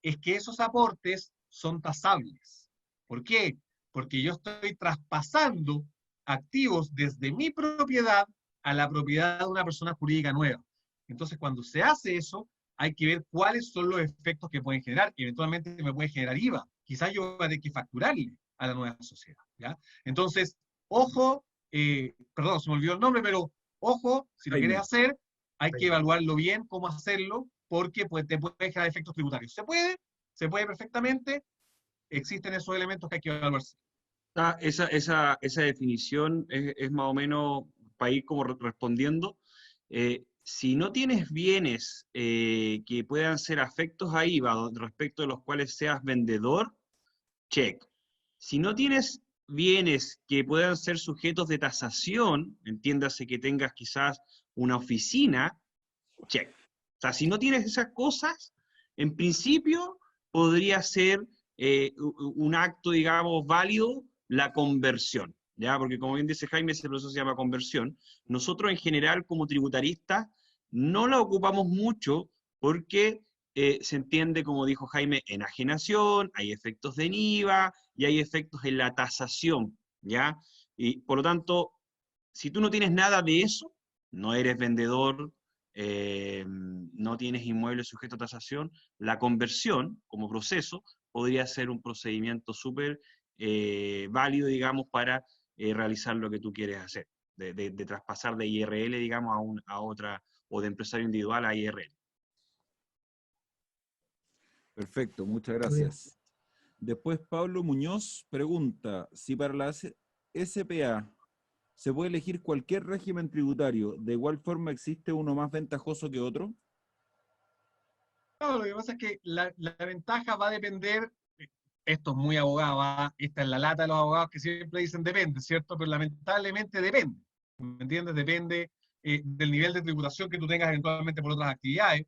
es que esos aportes son tasables. ¿Por qué? Porque yo estoy traspasando activos desde mi propiedad a la propiedad de una persona jurídica nueva. Entonces, cuando se hace eso, hay que ver cuáles son los efectos que pueden generar. Eventualmente me puede generar IVA. Quizás yo voy a tener que facturarle a la nueva sociedad, ¿ya? Entonces, ojo, perdón, se me olvidó el nombre, pero ojo, si lo quieres hacer, hay que evaluarlo bien, cómo hacerlo, porque pues, te puede generar efectos tributarios. Se puede perfectamente, existen esos elementos que hay que evaluarse. Esa definición es más o menos para ir como respondiendo. Si no tienes bienes que puedan ser afectos a IVA, respecto de los cuales seas vendedor, check. Si no tienes bienes que puedan ser sujetos de tasación, entiéndase que tengas quizás una oficina, check. sea, si no tienes esas cosas, en principio podría ser un acto, digamos, válido la conversión, ¿ya? Porque como bien dice Jaime, ese proceso se llama conversión. Nosotros en general como tributaristas no la ocupamos mucho porque se entiende, como dijo Jaime, enajenación, hay efectos de IVA y hay efectos en la tasación, ¿ya? Y por lo tanto, si tú no tienes nada de eso, no eres vendedor, no tienes inmuebles sujetos a tasación, la conversión como proceso podría ser un procedimiento súper válido, digamos, para realizar lo que tú quieres hacer, de traspasar de IRL, digamos, a otra, o de empresario individual a IRL. Perfecto, muchas Muy bien. gracias. Después Pablo Muñoz pregunta, si para la SPA se puede elegir cualquier régimen tributario, ¿de igual forma existe uno más ventajoso que otro? No, lo que pasa es que la ventaja va a depender, esto es muy abogado, esta es la lata de los abogados que siempre dicen depende, ¿cierto? Pero lamentablemente depende, ¿me entiendes? Depende del nivel de tributación que tú tengas eventualmente por otras actividades.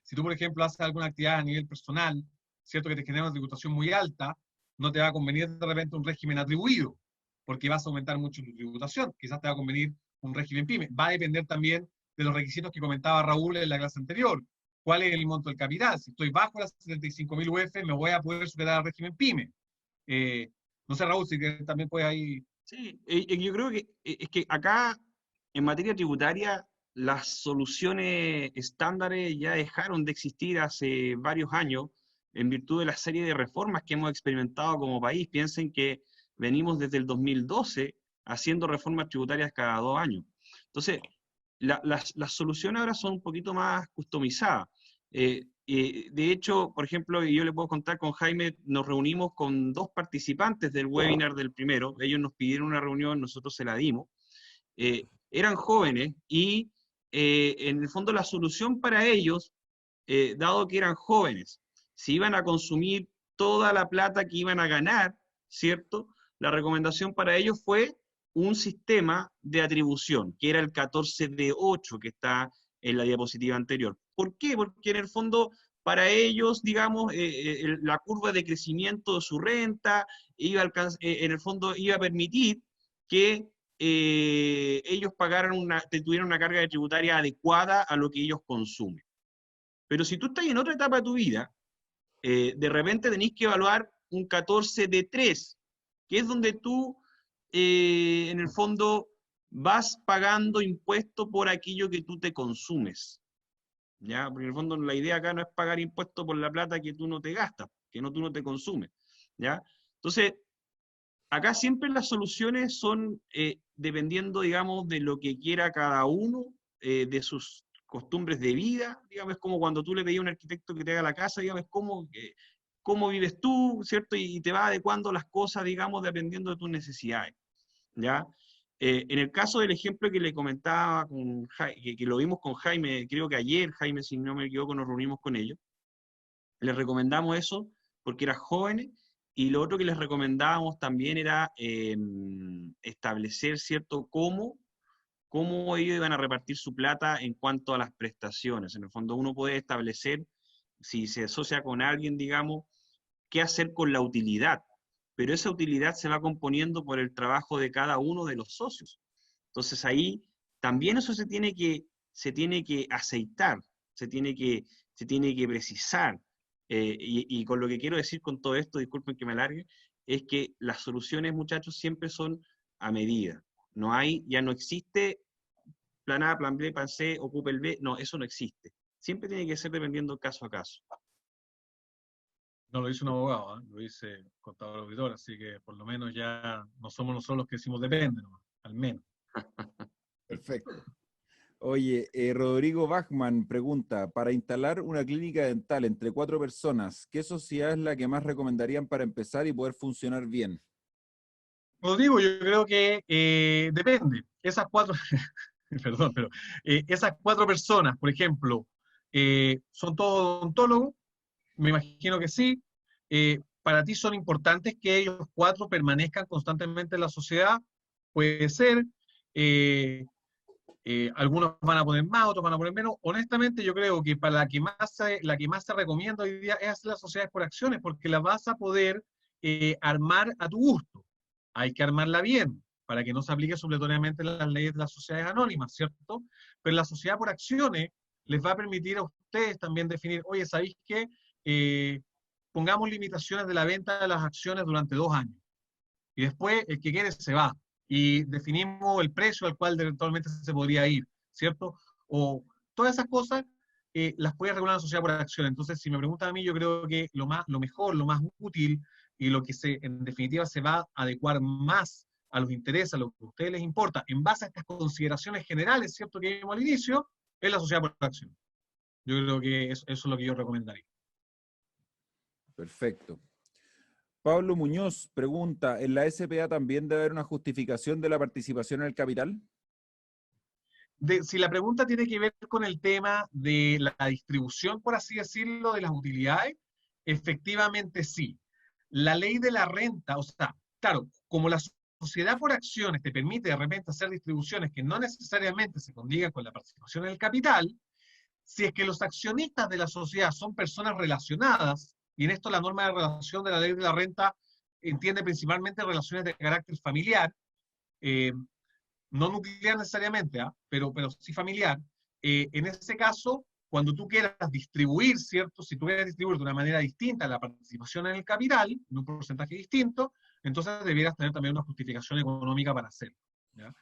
Si tú, por ejemplo, haces alguna actividad a nivel personal, ¿cierto? Que te genera una tributación muy alta, no te va a convenir de repente un régimen atribuido, porque vas a aumentar mucho tu tributación. Quizás te va a convenir un régimen PYME. Va a depender también de los requisitos que comentaba Raúl en la clase anterior. ¿Cuál es el monto del capital? Si estoy bajo las 75.000 UF, me voy a poder sujetar al régimen PYME. No sé, Raúl, si también puedes ahí... Sí, yo creo que es que acá, en materia tributaria, las soluciones estándares ya dejaron de existir hace varios años en virtud de la serie de reformas que hemos experimentado como país. Piensen que venimos desde el 2012 haciendo reformas tributarias cada 2 años. Entonces, las soluciones ahora son un poquito más customizadas. De hecho, por ejemplo, y yo le puedo contar con Jaime, nos reunimos con 2 participantes del webinar del primero, ellos nos pidieron una reunión, nosotros se la dimos, eran jóvenes y en el fondo la solución para ellos, dado que eran jóvenes, si iban a consumir toda la plata que iban a ganar, ¿cierto? La recomendación para ellos fue un sistema de atribución, que era el 14D8 que está en la diapositiva anterior. ¿Por qué? Porque en el fondo, para ellos, digamos, la curva de crecimiento de su renta iba a en el fondo iba a permitir que ellos tuvieran una carga tributaria adecuada a lo que ellos consumen. Pero si tú estás en otra etapa de tu vida, de repente tenés que evaluar un 14D3, que es donde tú, en el fondo, vas pagando impuestos por aquello que tú te consumes. ¿Ya? Porque en el fondo la idea acá no es pagar impuestos por la plata que tú no te gastas, que tú no te consumes. ¿Ya? Entonces, acá siempre las soluciones son dependiendo, digamos, de lo que quiera cada uno, de sus costumbres de vida, digamos, es como cuando tú le pedías a un arquitecto que te haga la casa, digamos, es como cómo vives tú, ¿cierto? Y te va adecuando las cosas, digamos, dependiendo de tus necesidades, ¿ya? En el caso del ejemplo que le comentaba, que lo vimos con Jaime, creo que ayer, Jaime, si no me equivoco, nos reunimos con ellos, les recomendamos eso porque eran jóvenes, y lo otro que les recomendábamos también era establecer, ¿cierto?, cómo ellos iban a repartir su plata en cuanto a las prestaciones. En el fondo uno puede establecer, si se asocia con alguien, digamos, qué hacer con la utilidad, pero esa utilidad se va componiendo por el trabajo de cada uno de los socios. Entonces ahí también eso se tiene que aceitar, se tiene que precisar. Y con lo que quiero decir con todo esto, disculpen que me alargue, es que las soluciones, muchachos, siempre son a medida. Ya no existe plan A, plan B, plan C, ocupe el B, no, eso no existe. Siempre tiene que ser dependiendo caso a caso. No lo dice un abogado, lo dice contador auditor, así que por lo menos ya no somos nosotros los que decimos depende, ¿no? Al menos. Perfecto. Oye, Rodrigo Bachman pregunta, para instalar una clínica dental entre 4 personas, ¿qué sociedad es la que más recomendarían para empezar y poder funcionar bien? Rodrigo, yo creo que depende. Esas 4, perdón, pero esas 4 personas, por ejemplo, ¿son todos odontólogos? Me imagino que sí. ¿Para ti son importantes que ellos 4 permanezcan constantemente en la sociedad? Puede ser. Algunos van a poner más, otros van a poner menos. Honestamente, yo creo que para la que más se recomienda hoy día es las sociedades por acciones, porque la vas a poder armar a tu gusto. Hay que armarla bien, para que no se aplique supletoriamente las leyes de las sociedades anónimas, ¿cierto? Pero la sociedad por acciones les va a permitir a ustedes también definir, oye, ¿sabéis qué? Pongamos limitaciones de la venta de las acciones durante 2 años. Y después el que quiere se va. Y definimos el precio al cual eventualmente se podría ir, ¿cierto? O todas esas cosas las puede regular la sociedad por acción. Entonces, si me preguntan a mí, yo creo que lo mejor, lo más útil y lo que en definitiva se va a adecuar más a los intereses, a lo que a ustedes les importa, en base a estas consideraciones generales, ¿cierto?, que vimos al inicio, es la sociedad por acción. Yo creo que eso es lo que yo recomendaría. Perfecto. Pablo Muñoz pregunta, ¿en la SPA también debe haber una justificación de la participación en el capital? Si la pregunta tiene que ver con el tema de la distribución, por así decirlo, de las utilidades, efectivamente sí. La ley de la renta, o sea, claro, como la sociedad por acciones te permite de repente hacer distribuciones que no necesariamente se condigan con la participación en el capital, si es que los accionistas de la sociedad son personas relacionadas, y en esto la norma de relación de la ley de la renta entiende principalmente relaciones de carácter familiar, no nuclear necesariamente, pero sí familiar, en ese caso, cuando tú quieras distribuir, ¿cierto? Si tú quieres distribuir de una manera distinta la participación en el capital, en un porcentaje distinto, entonces debieras tener también una justificación económica para hacerlo, ¿ya?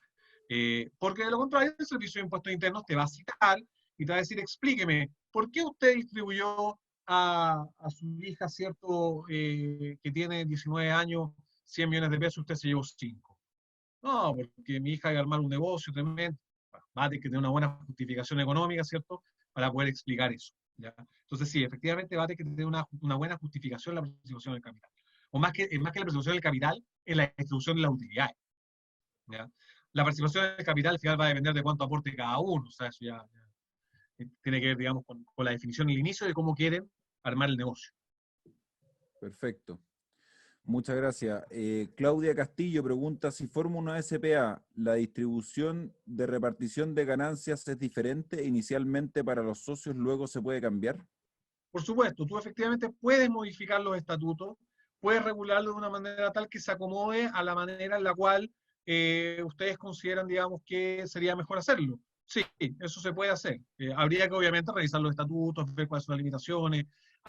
Porque de lo contrario, el Servicio de Impuestos Internos te va a citar y te va a decir, explíqueme, ¿por qué usted distribuyó a su hija, ¿cierto?, que tiene 19 años, 100 millones de pesos, usted se llevó 5? No, porque mi hija iba a armar un negocio tremendo. Bueno, va a tener que tener una buena justificación económica, ¿cierto?, para poder explicar eso, ¿ya? Entonces, sí, efectivamente va a tener que tener una buena justificación en la participación del capital. O más que la participación del capital, en la distribución de las utilidades, ¿ya? La participación del capital al final va a depender de cuánto aporte cada uno. O sea, eso ya tiene que ver, digamos, con la definición al inicio de cómo quieren armar el negocio. Perfecto. Muchas gracias. Claudia Castillo pregunta, si forma una SPA, ¿la distribución de repartición de ganancias es diferente inicialmente para los socios, luego se puede cambiar? Por supuesto, tú efectivamente puedes modificar los estatutos, puedes regularlo de una manera tal que se acomode a la manera en la cual ustedes consideran, digamos, que sería mejor hacerlo. Sí, eso se puede hacer. Habría que obviamente revisar los estatutos, ver cuáles son las limitaciones.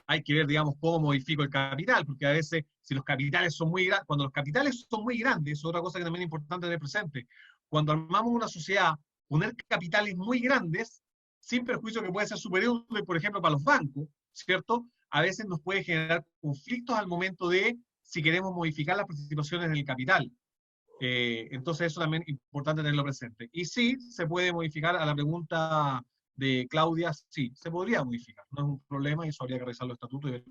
Hay que ver, digamos, cómo modifico el capital, porque a veces, si los capitales son muy grandes, cuando los capitales son muy grandes, es otra cosa que también es importante tener presente. Cuando armamos una sociedad, poner capitales muy grandes, sin perjuicio que puede ser superior, por ejemplo, para los bancos, ¿cierto?, a veces nos puede generar conflictos al momento de si queremos modificar las participaciones en el capital. Entonces eso también es importante tenerlo presente. Y sí, se puede modificar, a la pregunta de Claudia, sí, se podría modificar, no es un problema, y eso habría que revisar los estatutos y ver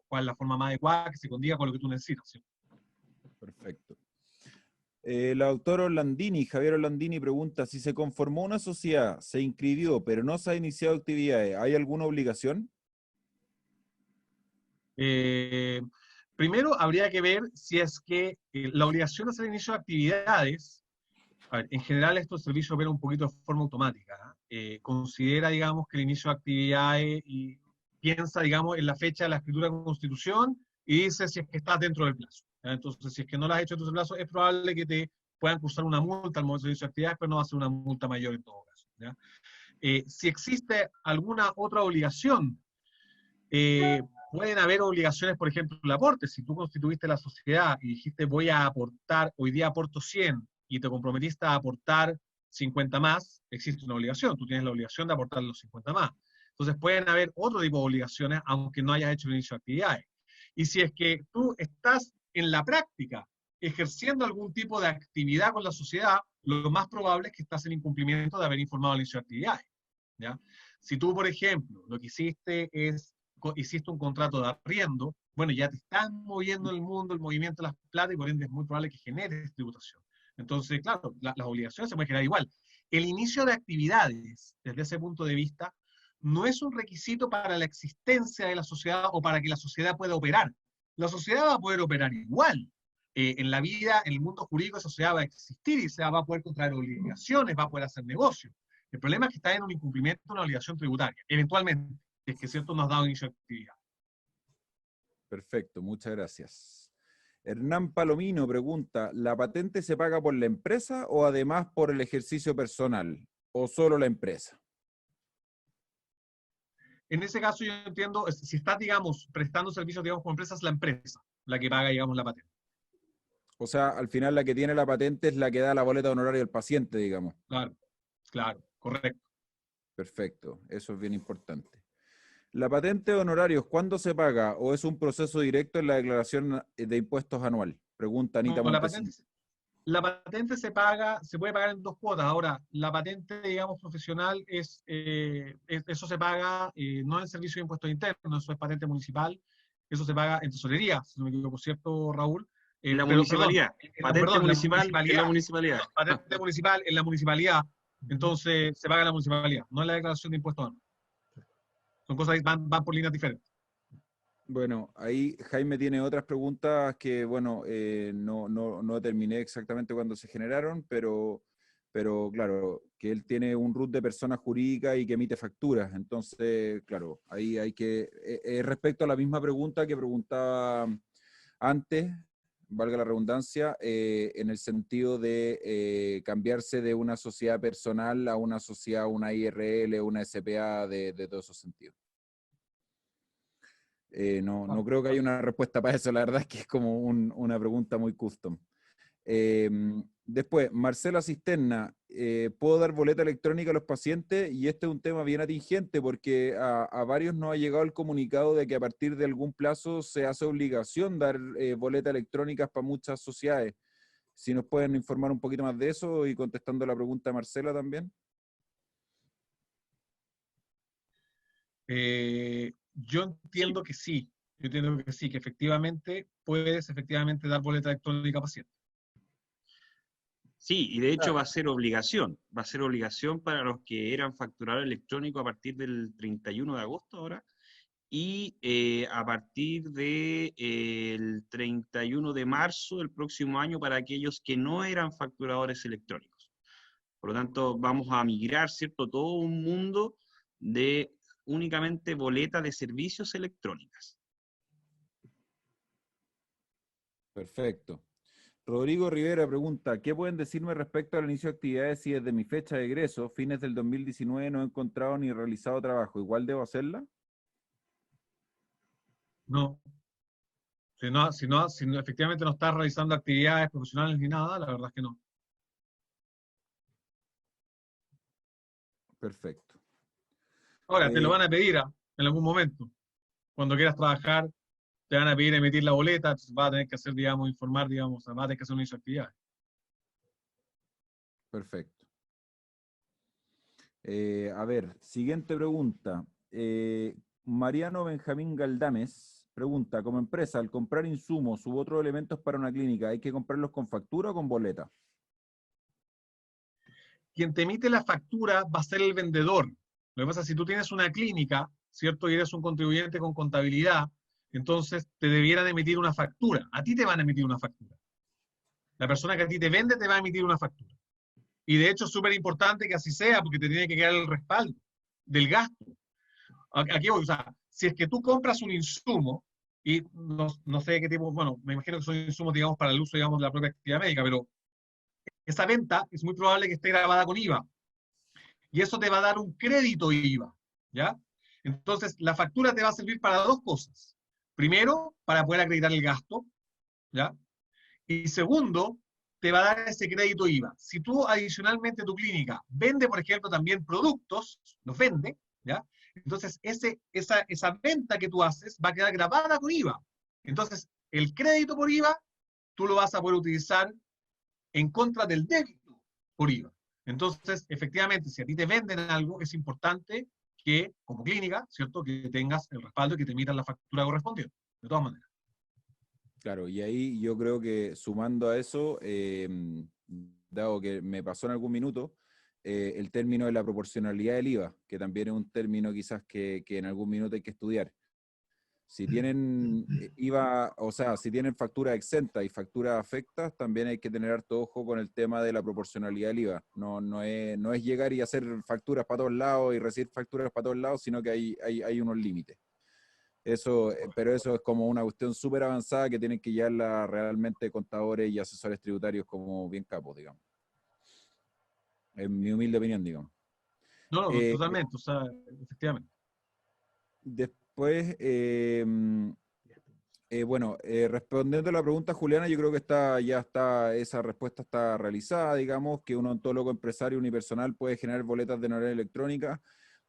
cuál es la forma más adecuada que se condiga con lo que tú necesitas, ¿sí? Perfecto. La doctora Orlandini, Javier Orlandini pregunta, si se conformó una sociedad, se inscribió, pero no se ha iniciado actividades, ¿hay alguna obligación? Primero habría que ver si es que la obligación de hacer inicio de actividades, a ver, en general estos servicios operan un poquito de forma automática, considera, digamos, que el inicio de actividades y piensa, digamos, en la fecha de la escritura de constitución y dice si es que estás dentro del plazo, ¿ya? Entonces, si es que no lo has hecho dentro del plazo, es probable que te puedan cursar una multa al momento de inicio de actividades, pero no va a ser una multa mayor en todo caso, ¿ya? Si existe alguna otra obligación, pueden haber obligaciones, por ejemplo, el aporte. Si tú constituiste la sociedad y dijiste voy a aportar, hoy día aporto 100 y te comprometiste a aportar 50 más, existe una obligación. Tú tienes la obligación de aportar los 50 más. Entonces pueden haber otro tipo de obligaciones, aunque no hayas hecho el inicio de actividades. Y si es que tú estás en la práctica ejerciendo algún tipo de actividad con la sociedad, lo más probable es que estás en incumplimiento de haber informado al inicio de actividades, ¿ya? Si tú, por ejemplo, lo que hiciste un contrato de arriendo, bueno, ya te estás moviendo en el mundo, el movimiento de las plata, y por ende es muy probable que generes tributación. Entonces, claro, las obligaciones se pueden generar igual. El inicio de actividades, desde ese punto de vista, no es un requisito para la existencia de la sociedad o para que la sociedad pueda operar. La sociedad va a poder operar igual, en la vida, en el mundo jurídico, esa sociedad va a existir y se va a poder contraer obligaciones, va a poder hacer negocio. El problema es que está en un incumplimiento de una obligación tributaria, eventualmente, si es que cierto nos ha dado inicio a actividad. Perfecto, muchas gracias. Hernán Palomino pregunta, ¿la patente se paga por la empresa o además por el ejercicio personal? ¿O solo la empresa? En ese caso yo entiendo, si estás, digamos, prestando servicios, digamos, como empresa, es la empresa la que paga, digamos, la patente. O sea, al final la que tiene la patente es la que da la boleta de honorario al paciente, digamos. Claro, claro, correcto. Perfecto, eso es bien importante. ¿La patente de honorarios cuándo se paga o es un proceso directo en la declaración de impuestos anual? Pregunta Anita No, Montesino. la patente se paga, se puede pagar en dos cuotas. Ahora, la patente, digamos, profesional, eso se paga no en servicio de impuestos internos, eso es patente municipal, eso se paga en tesorería, si no me equivoco, ¿cierto, Raúl? En la Pero, municipalidad. Patente perdón, municipal en la municipalidad. patente municipal en la municipalidad, entonces se paga en la municipalidad, no en la declaración de impuestos anuales. Son cosas que van por líneas diferentes. Bueno, ahí Jaime tiene otras preguntas que, bueno, no determiné exactamente cuándo se generaron, pero claro, que él tiene un RUT de persona jurídica y que emite facturas. Entonces, claro, ahí hay que, respecto a la misma pregunta que preguntaba antes, valga la redundancia, en el sentido de cambiarse de una sociedad personal a una sociedad, una IRL, una SPA, de todos esos sentidos. No creo que haya una respuesta para eso, la verdad es que es como una pregunta muy custom. Después, Marcela Cisterna, ¿puedo dar boleta electrónica a los pacientes? Y este es un tema bien atingente porque a varios nos ha llegado el comunicado de que a partir de algún plazo se hace obligación dar boletas electrónicas para muchas sociedades. Si nos pueden informar un poquito más de eso y contestando la pregunta de Marcela también. Yo entiendo que sí, que efectivamente puedes efectivamente dar boleta electrónica a paciente. Sí, y de hecho va a ser obligación para los que eran facturado electrónico a partir del 31 de agosto ahora, y a partir del 31 de marzo del próximo año para aquellos que no eran facturadores electrónicos. Por lo tanto, vamos a migrar, ¿cierto?, todo un mundo de únicamente boletas de servicios electrónicas. Perfecto. Rodrigo Rivera pregunta, ¿qué pueden decirme respecto al inicio de actividades si desde mi fecha de egreso, fines del 2019, no he encontrado ni realizado trabajo? ¿Igual debo hacerla? No. Si no, efectivamente no estás realizando actividades profesionales ni nada, la verdad es que no. Perfecto. Ahora, te lo van a pedir en algún momento. Cuando quieras trabajar, te van a pedir emitir la boleta, vas a tener que hacer, digamos, informar, digamos, vas a tener que hacer una inicio de actividades. Perfecto. A ver, siguiente pregunta. Mariano Benjamín Galdames pregunta, como empresa, al comprar insumos u otros elementos para una clínica, ¿hay que comprarlos con factura o con boleta? Quien te emite la factura va a ser el vendedor. Lo que pasa es que si tú tienes una clínica, ¿cierto? Y eres un contribuyente con contabilidad, entonces te debieran emitir una factura. A ti te van a emitir una factura. La persona que a ti te vende te va a emitir una factura. Y de hecho es súper importante que así sea, porque te tiene que quedar el respaldo del gasto. Aquí voy, o sea, si es que tú compras un insumo, y no sé qué tipo, bueno, me imagino que son insumos, digamos, para el uso, digamos, de la propia actividad médica, pero esa venta es muy probable que esté grabada con IVA. Y eso te va a dar un crédito IVA, ¿ya? Entonces, la factura te va a servir para dos cosas. Primero, para poder acreditar el gasto, ¿ya? Y segundo, te va a dar ese crédito IVA. Si tú adicionalmente tu clínica vende, por ejemplo, también productos, los vende, ¿ya? Entonces, esa venta que tú haces va a quedar grabada con IVA. Entonces, el crédito por IVA, tú lo vas a poder utilizar en contra del débito por IVA. Entonces, efectivamente, si a ti te venden algo, es importante que, como clínica, ¿cierto?, que tengas el respaldo y que te emitan la factura correspondiente, de todas maneras. Claro, y ahí yo creo que sumando a eso, dado que me pasó en algún minuto, el término de la proporcionalidad del IVA, que también es un término quizás que en algún minuto hay que estudiar. Si tienen IVA, o sea, si tienen factura exenta y facturas afectas, también hay que tener harto ojo con el tema de la proporcionalidad del IVA. No es llegar y hacer facturas para todos lados y recibir facturas para todos lados, sino que hay unos límites. Eso, pero eso es como una cuestión súper avanzada que tienen que llevarla realmente contadores y asesores tributarios como bien capos, digamos. En mi humilde opinión, digamos. No, Eh, totalmente, o sea, efectivamente. Después, bueno, respondiendo a la pregunta, Juliana, yo creo que esa respuesta está realizada, digamos, que un ontólogo empresario unipersonal puede generar boletas de honorario electrónica.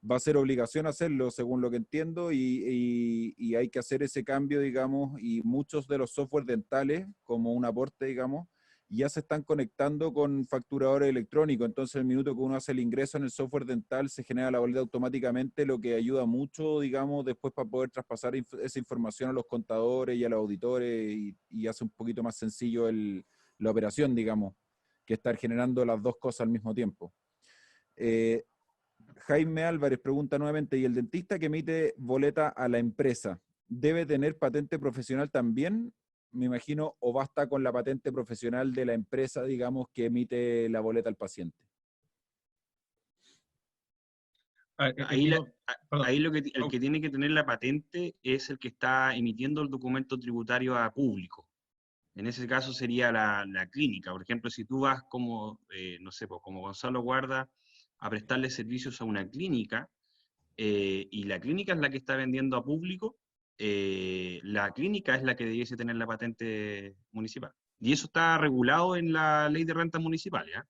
Va a ser obligación hacerlo, según lo que entiendo, y hay que hacer ese cambio, digamos, y muchos de los software dentales, como un aporte, digamos, ya se están conectando con facturadores electrónicos. Entonces, el minuto que uno hace el ingreso en el software dental, se genera la boleta automáticamente, lo que ayuda mucho, digamos, después para poder traspasar esa información a los contadores y a los auditores y hace un poquito más sencillo la operación, digamos, que estar generando las dos cosas al mismo tiempo. Jaime Álvarez pregunta nuevamente, ¿y el dentista que emite boleta a la empresa debe tener patente profesional también? Me imagino, o basta con la patente profesional de la empresa, digamos, que emite la boleta al paciente. Ahí, Perdón. el que tiene que tener la patente es el que está emitiendo el documento tributario a público. En ese caso sería la clínica. Por ejemplo, si tú vas como, no sé, pues, como Gonzalo Guarda a prestarle servicios a una clínica, y la clínica es la que está vendiendo a público, la clínica es la que debiese tener la patente municipal. Y eso está regulado en la ley de rentas municipales, ¿eh?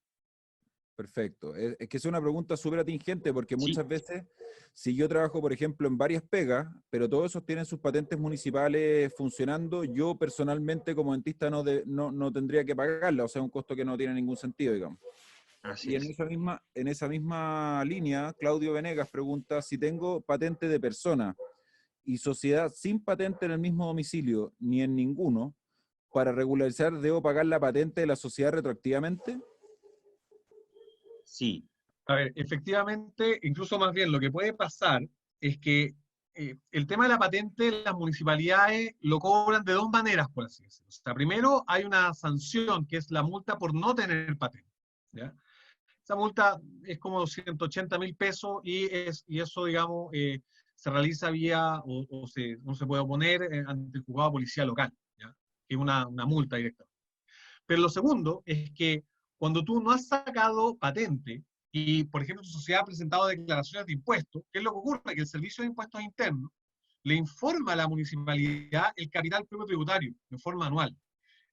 Perfecto. Es que es una pregunta súper atingente porque Sí. muchas veces, si yo trabajo, por ejemplo, en varias pegas, pero todos esos tienen sus patentes municipales funcionando, yo personalmente como dentista no tendría que pagarla, o sea, un costo que no tiene ningún sentido, digamos. Así Y es. en esa misma línea, Claudio Venegas pregunta si tengo patente de persona y sociedad sin patente en el mismo domicilio ni en ninguno, para regularizar, ¿debo pagar la patente de la sociedad retroactivamente? Sí. A ver, efectivamente, incluso más bien lo que puede pasar es que el tema de la patente, las municipalidades lo cobran de dos maneras, por así decirlo. O sea, primero hay una sanción, que es la multa por no tener patente, ¿ya? Esa multa es como 180.000 pesos y eso, digamos, se realiza vía, uno se puede oponer ante el juzgado de policía local, ¿ya? Que es una multa directa. Pero lo segundo es que cuando tú no has sacado patente y, por ejemplo, tu sociedad ha presentado declaraciones de impuestos, ¿qué es lo que ocurre? Que el Servicio de Impuestos Internos le informa a la municipalidad el capital propio tributario de forma anual.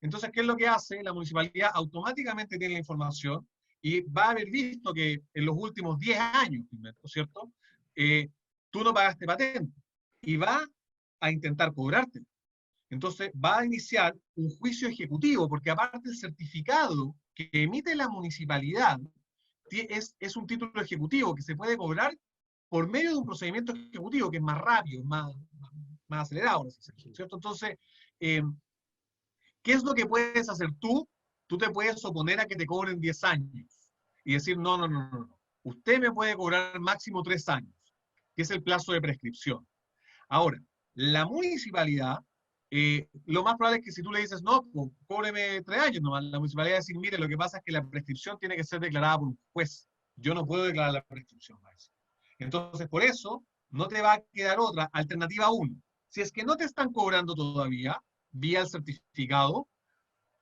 Entonces, ¿qué es lo que hace? La municipalidad automáticamente tiene la información y va a haber visto que en los últimos 10 años, ¿cierto? Tú no pagaste patente y va a intentar cobrarte. Entonces va a iniciar un juicio ejecutivo, porque aparte el certificado que emite la municipalidad es un título ejecutivo que se puede cobrar por medio de un procedimiento ejecutivo que es más rápido, más acelerado, ¿cierto? Entonces, ¿qué es lo que puedes hacer tú? Tú te puedes oponer a que te cobren 10 años y decir, no. Usted me puede cobrar máximo 3 años, que es el plazo de prescripción. Ahora, la municipalidad, lo más probable es que si tú le dices, no, pues, cóbreme 3 años nomás, la municipalidad va a decir, mire, lo que pasa es que la prescripción tiene que ser declarada por un juez. Yo no puedo declarar la prescripción, maestro. Entonces, por eso, no te va a quedar otra alternativa 1. Si es que no te están cobrando todavía, vía el certificado,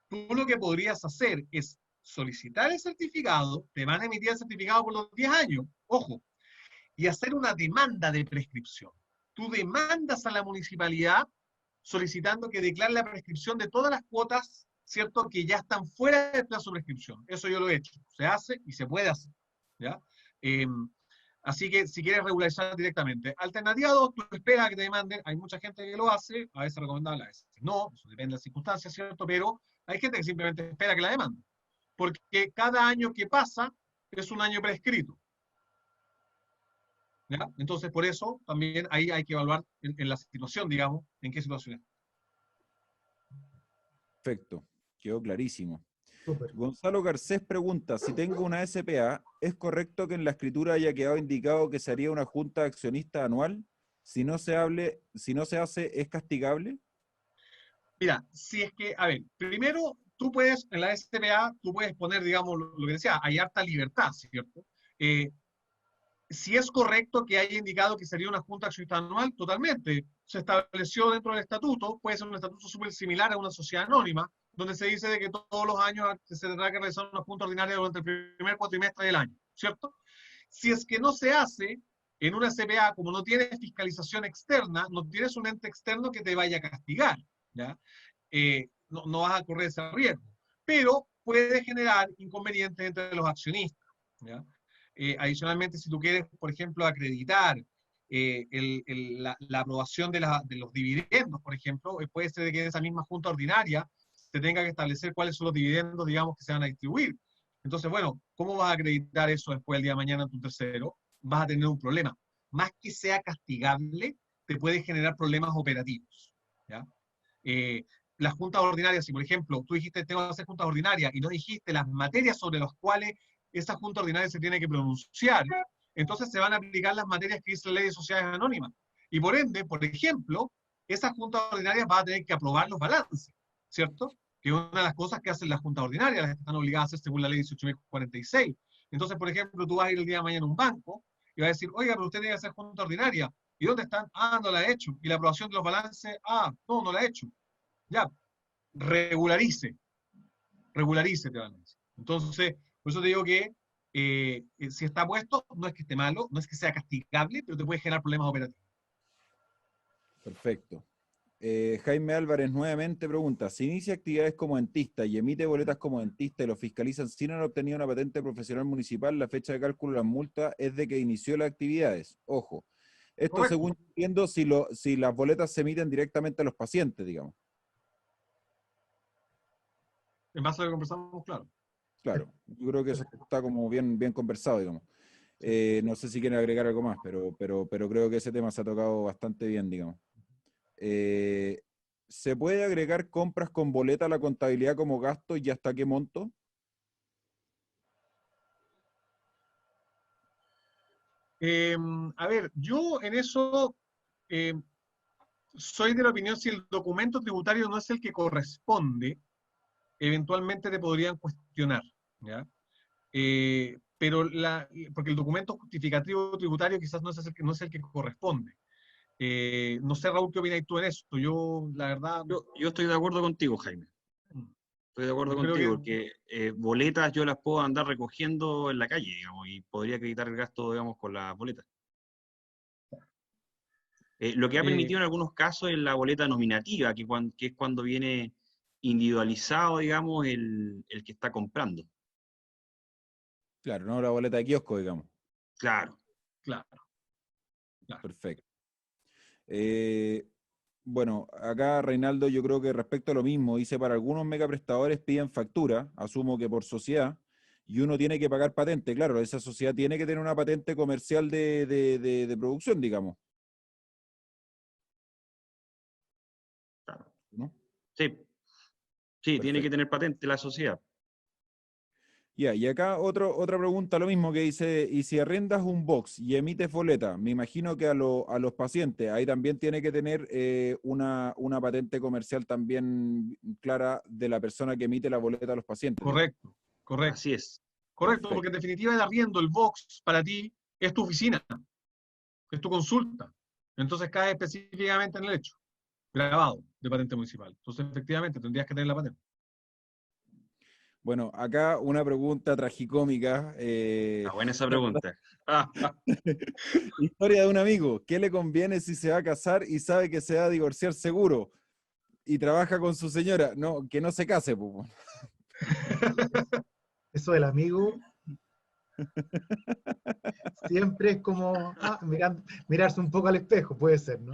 tú lo que podrías hacer es solicitar el certificado, te van a emitir el certificado por los 10 años, ojo, y hacer una demanda de prescripción. Tú demandas a la municipalidad solicitando que declare la prescripción de todas las cuotas, ¿cierto?, que ya están fuera del plazo de prescripción. Eso yo lo he hecho. Se hace y se puede hacer, ¿ya? Así que si quieres regularizar directamente. Alternativa 2, tú esperas a que te demanden. Hay mucha gente que lo hace, a veces recomendable, a veces no, eso depende de las circunstancias, ¿cierto? Pero hay gente que simplemente espera que la demanden. Porque cada año que pasa es un año prescrito. ¿Ya? Entonces, por eso también ahí hay que evaluar en la situación, digamos, en qué situación es. Perfecto, quedó clarísimo. Súper. Gonzalo Garcés pregunta, si tengo una SPA, ¿es correcto que en la escritura haya quedado indicado que se haría una junta de accionistas anual? Si no se hace, ¿es castigable? Mira, si es que, a ver, primero, tú puedes, en la SPA, tú puedes poner, digamos, lo que decía, hay harta libertad, ¿cierto? Eh, si es correcto que haya indicado que sería una junta accionista anual, totalmente. Se estableció dentro del estatuto, puede ser un estatuto súper similar a una sociedad anónima, donde se dice de que todos los años se tendrá que realizar una junta ordinaria durante el primer cuatrimestre del año, ¿cierto? Si es que no se hace en una CPA, como no tienes fiscalización externa, no tienes un ente externo que te vaya a castigar, ¿ya? No vas a correr ese riesgo, pero puede generar inconvenientes entre los accionistas, ¿ya? Adicionalmente, si tú quieres, por ejemplo, acreditar la aprobación de los dividendos, por ejemplo, puede ser que en esa misma junta ordinaria se tenga que establecer cuáles son los dividendos, digamos, que se van a distribuir. Entonces, bueno, ¿cómo vas a acreditar eso después el día de mañana en tu tercero? Vas a tener un problema. Más que sea castigable, te puede generar problemas operativos, ¿ya? Las juntas ordinarias, si por ejemplo tú dijiste tengo que hacer juntas ordinarias y no dijiste las materias sobre las cuales esa junta ordinaria se tiene que pronunciar, entonces se van a aplicar las materias que dice la ley de sociedades anónimas. Y por ende, por ejemplo, esas juntas ordinarias van a tener que aprobar los balances, ¿cierto? Que es una de las cosas que hacen las juntas ordinarias, las que están obligadas a hacer según la ley 18.046. Entonces, por ejemplo, tú vas a ir el día de mañana a un banco y vas a decir, oiga, pero usted tiene que hacer junta ordinaria. ¿Y dónde están? Ah, no la he hecho. ¿Y la aprobación de los balances? Ah, no la he hecho. Ya, regularice, te van a decir. Entonces, por eso te digo que si está puesto, no es que esté malo, no es que sea castigable, pero te puede generar problemas operativos. Perfecto. Jaime Álvarez nuevamente pregunta, si inicia actividades como dentista y emite boletas como dentista y lo fiscalizan sin haber obtenido una patente profesional municipal, la fecha de cálculo de las multas es de que inició las actividades. Ojo, esto Correcto. según entiendo si las boletas se emiten directamente a los pacientes, digamos. En base a lo que conversamos, claro. Claro, yo creo que eso está como bien conversado, digamos. No sé si quieren agregar algo más, pero creo que ese tema se ha tocado bastante bien, digamos. ¿Se puede agregar compras con boleta a la contabilidad como gasto y hasta qué monto? A ver, yo en eso soy de la opinión, si el documento tributario no es el que corresponde, eventualmente te podrían cuestionar, ¿ya? Porque el documento justificativo tributario quizás no es el que corresponde. No sé, Raúl, ¿qué opinas tú en eso? Yo, la verdad... Yo estoy de acuerdo contigo, Jaime. Estoy de acuerdo yo creo contigo, que... porque boletas yo las puedo andar recogiendo en la calle, digamos, y podría acreditar el gasto, digamos, con las boletas. Lo que ha permitido en algunos casos es la boleta nominativa, que es cuando viene individualizado, digamos, el que está comprando. Claro, no la boleta de kiosco, digamos. Claro. Claro. Perfecto. Bueno, acá Reinaldo yo creo que respecto a lo mismo, dice, para algunos megaprestadores piden factura, asumo que por sociedad, y uno tiene que pagar patente. Claro, esa sociedad tiene que tener una patente comercial de producción, digamos. Claro. ¿No? Sí, tiene Perfecto. que tener patente la sociedad. Ya, y acá otra pregunta, lo mismo que dice, y si arrendas un box y emites boleta, me imagino que a los pacientes, ahí también tiene que tener una patente comercial también clara de la persona que emite la boleta a los pacientes. Correcto, correcto. Así es. Correcto, Perfecto. porque en definitiva el arriendo, el box, para ti es tu oficina, es tu consulta. Entonces cae específicamente en el hecho, grabado de patente municipal. Entonces, efectivamente, tendrías que tener la patente. Bueno, acá una pregunta tragicómica. Buena esa pregunta. Historia de un amigo. ¿Qué le conviene si se va a casar y sabe que se va a divorciar seguro? Y trabaja con su señora. No, que no se case, pues. Eso del amigo siempre es como mirarse un poco al espejo, puede ser, ¿no?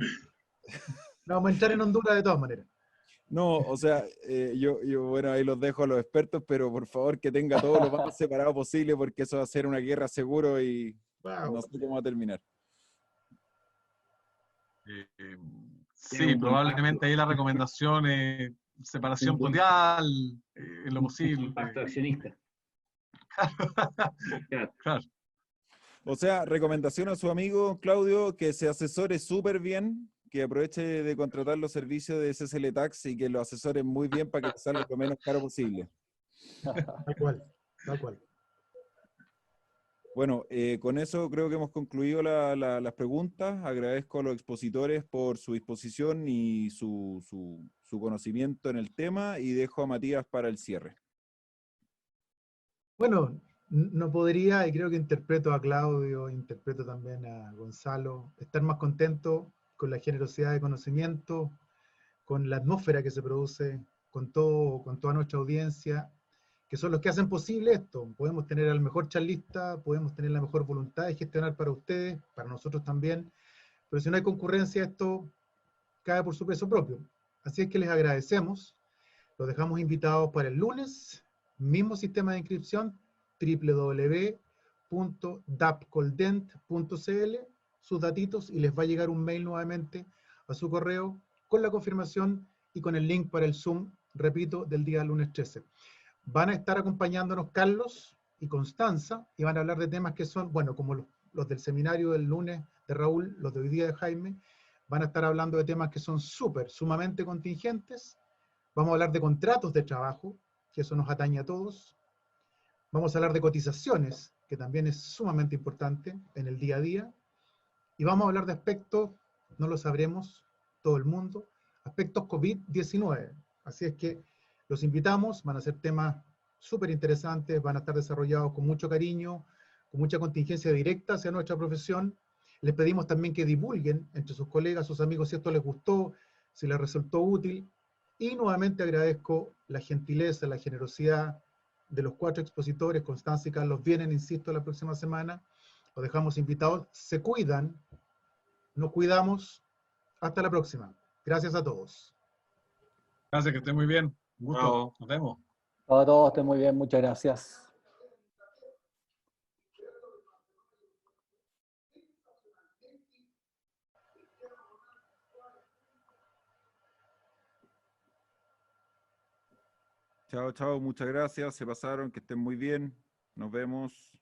No vamos a entrar en Honduras de todas maneras. No, o sea, yo, bueno, ahí los dejo a los expertos, pero por favor que tenga todo lo más separado posible, porque eso va a ser una guerra seguro y no sé cómo va a terminar. Sí, probablemente ahí la recomendación es separación total, en lo posible. Un pacto accionista. Claro. O sea, recomendación a su amigo Claudio, que se asesore súper bien, que aproveche de contratar los servicios de SSL Tax y que lo asesoren muy bien para que le salga lo menos caro posible. Tal cual, tal cual. Bueno, con eso creo que hemos concluido las preguntas. Agradezco a los expositores por su disposición y su conocimiento en el tema y dejo a Matías para el cierre. Bueno, no podría, y creo que interpreto a Claudio, interpreto también a Gonzalo, estar más contento con la generosidad de conocimiento, con la atmósfera que se produce, con toda nuestra audiencia, que son los que hacen posible esto. Podemos tener al mejor charlista, podemos tener la mejor voluntad de gestionar para ustedes, para nosotros también, pero si no hay concurrencia, esto cae por su peso propio. Así es que les agradecemos, los dejamos invitados para el lunes, mismo sistema de inscripción, www.dapcoldent.cl, sus datitos, y les va a llegar un mail nuevamente a su correo con la confirmación y con el link para el Zoom, repito, del día lunes 13. Van a estar acompañándonos Carlos y Constanza y van a hablar de temas que son, bueno, como los del seminario del lunes de Raúl, los de hoy día de Jaime, van a estar hablando de temas que son sumamente contingentes. Vamos a hablar de contratos de trabajo, que eso nos atañe a todos. Vamos a hablar de cotizaciones, que también es sumamente importante en el día a día. Y vamos a hablar de aspectos, no lo sabremos todo el mundo, aspectos COVID-19. Así es que los invitamos, van a ser temas súper interesantes, van a estar desarrollados con mucho cariño, con mucha contingencia directa hacia nuestra profesión. Les pedimos también que divulguen entre sus colegas, sus amigos, si esto les gustó, si les resultó útil. Y nuevamente agradezco la gentileza, la generosidad de los 4 expositores. Constanza y Carlos vienen, insisto, la próxima semana. Los dejamos invitados. Se cuidan, nos cuidamos. Hasta la próxima. Gracias a todos. Gracias, que estén muy bien. Un gusto. Chao. Nos vemos. A todos, estén muy bien, muchas gracias. Chao, chao, muchas gracias. Se pasaron, que estén muy bien. Nos vemos.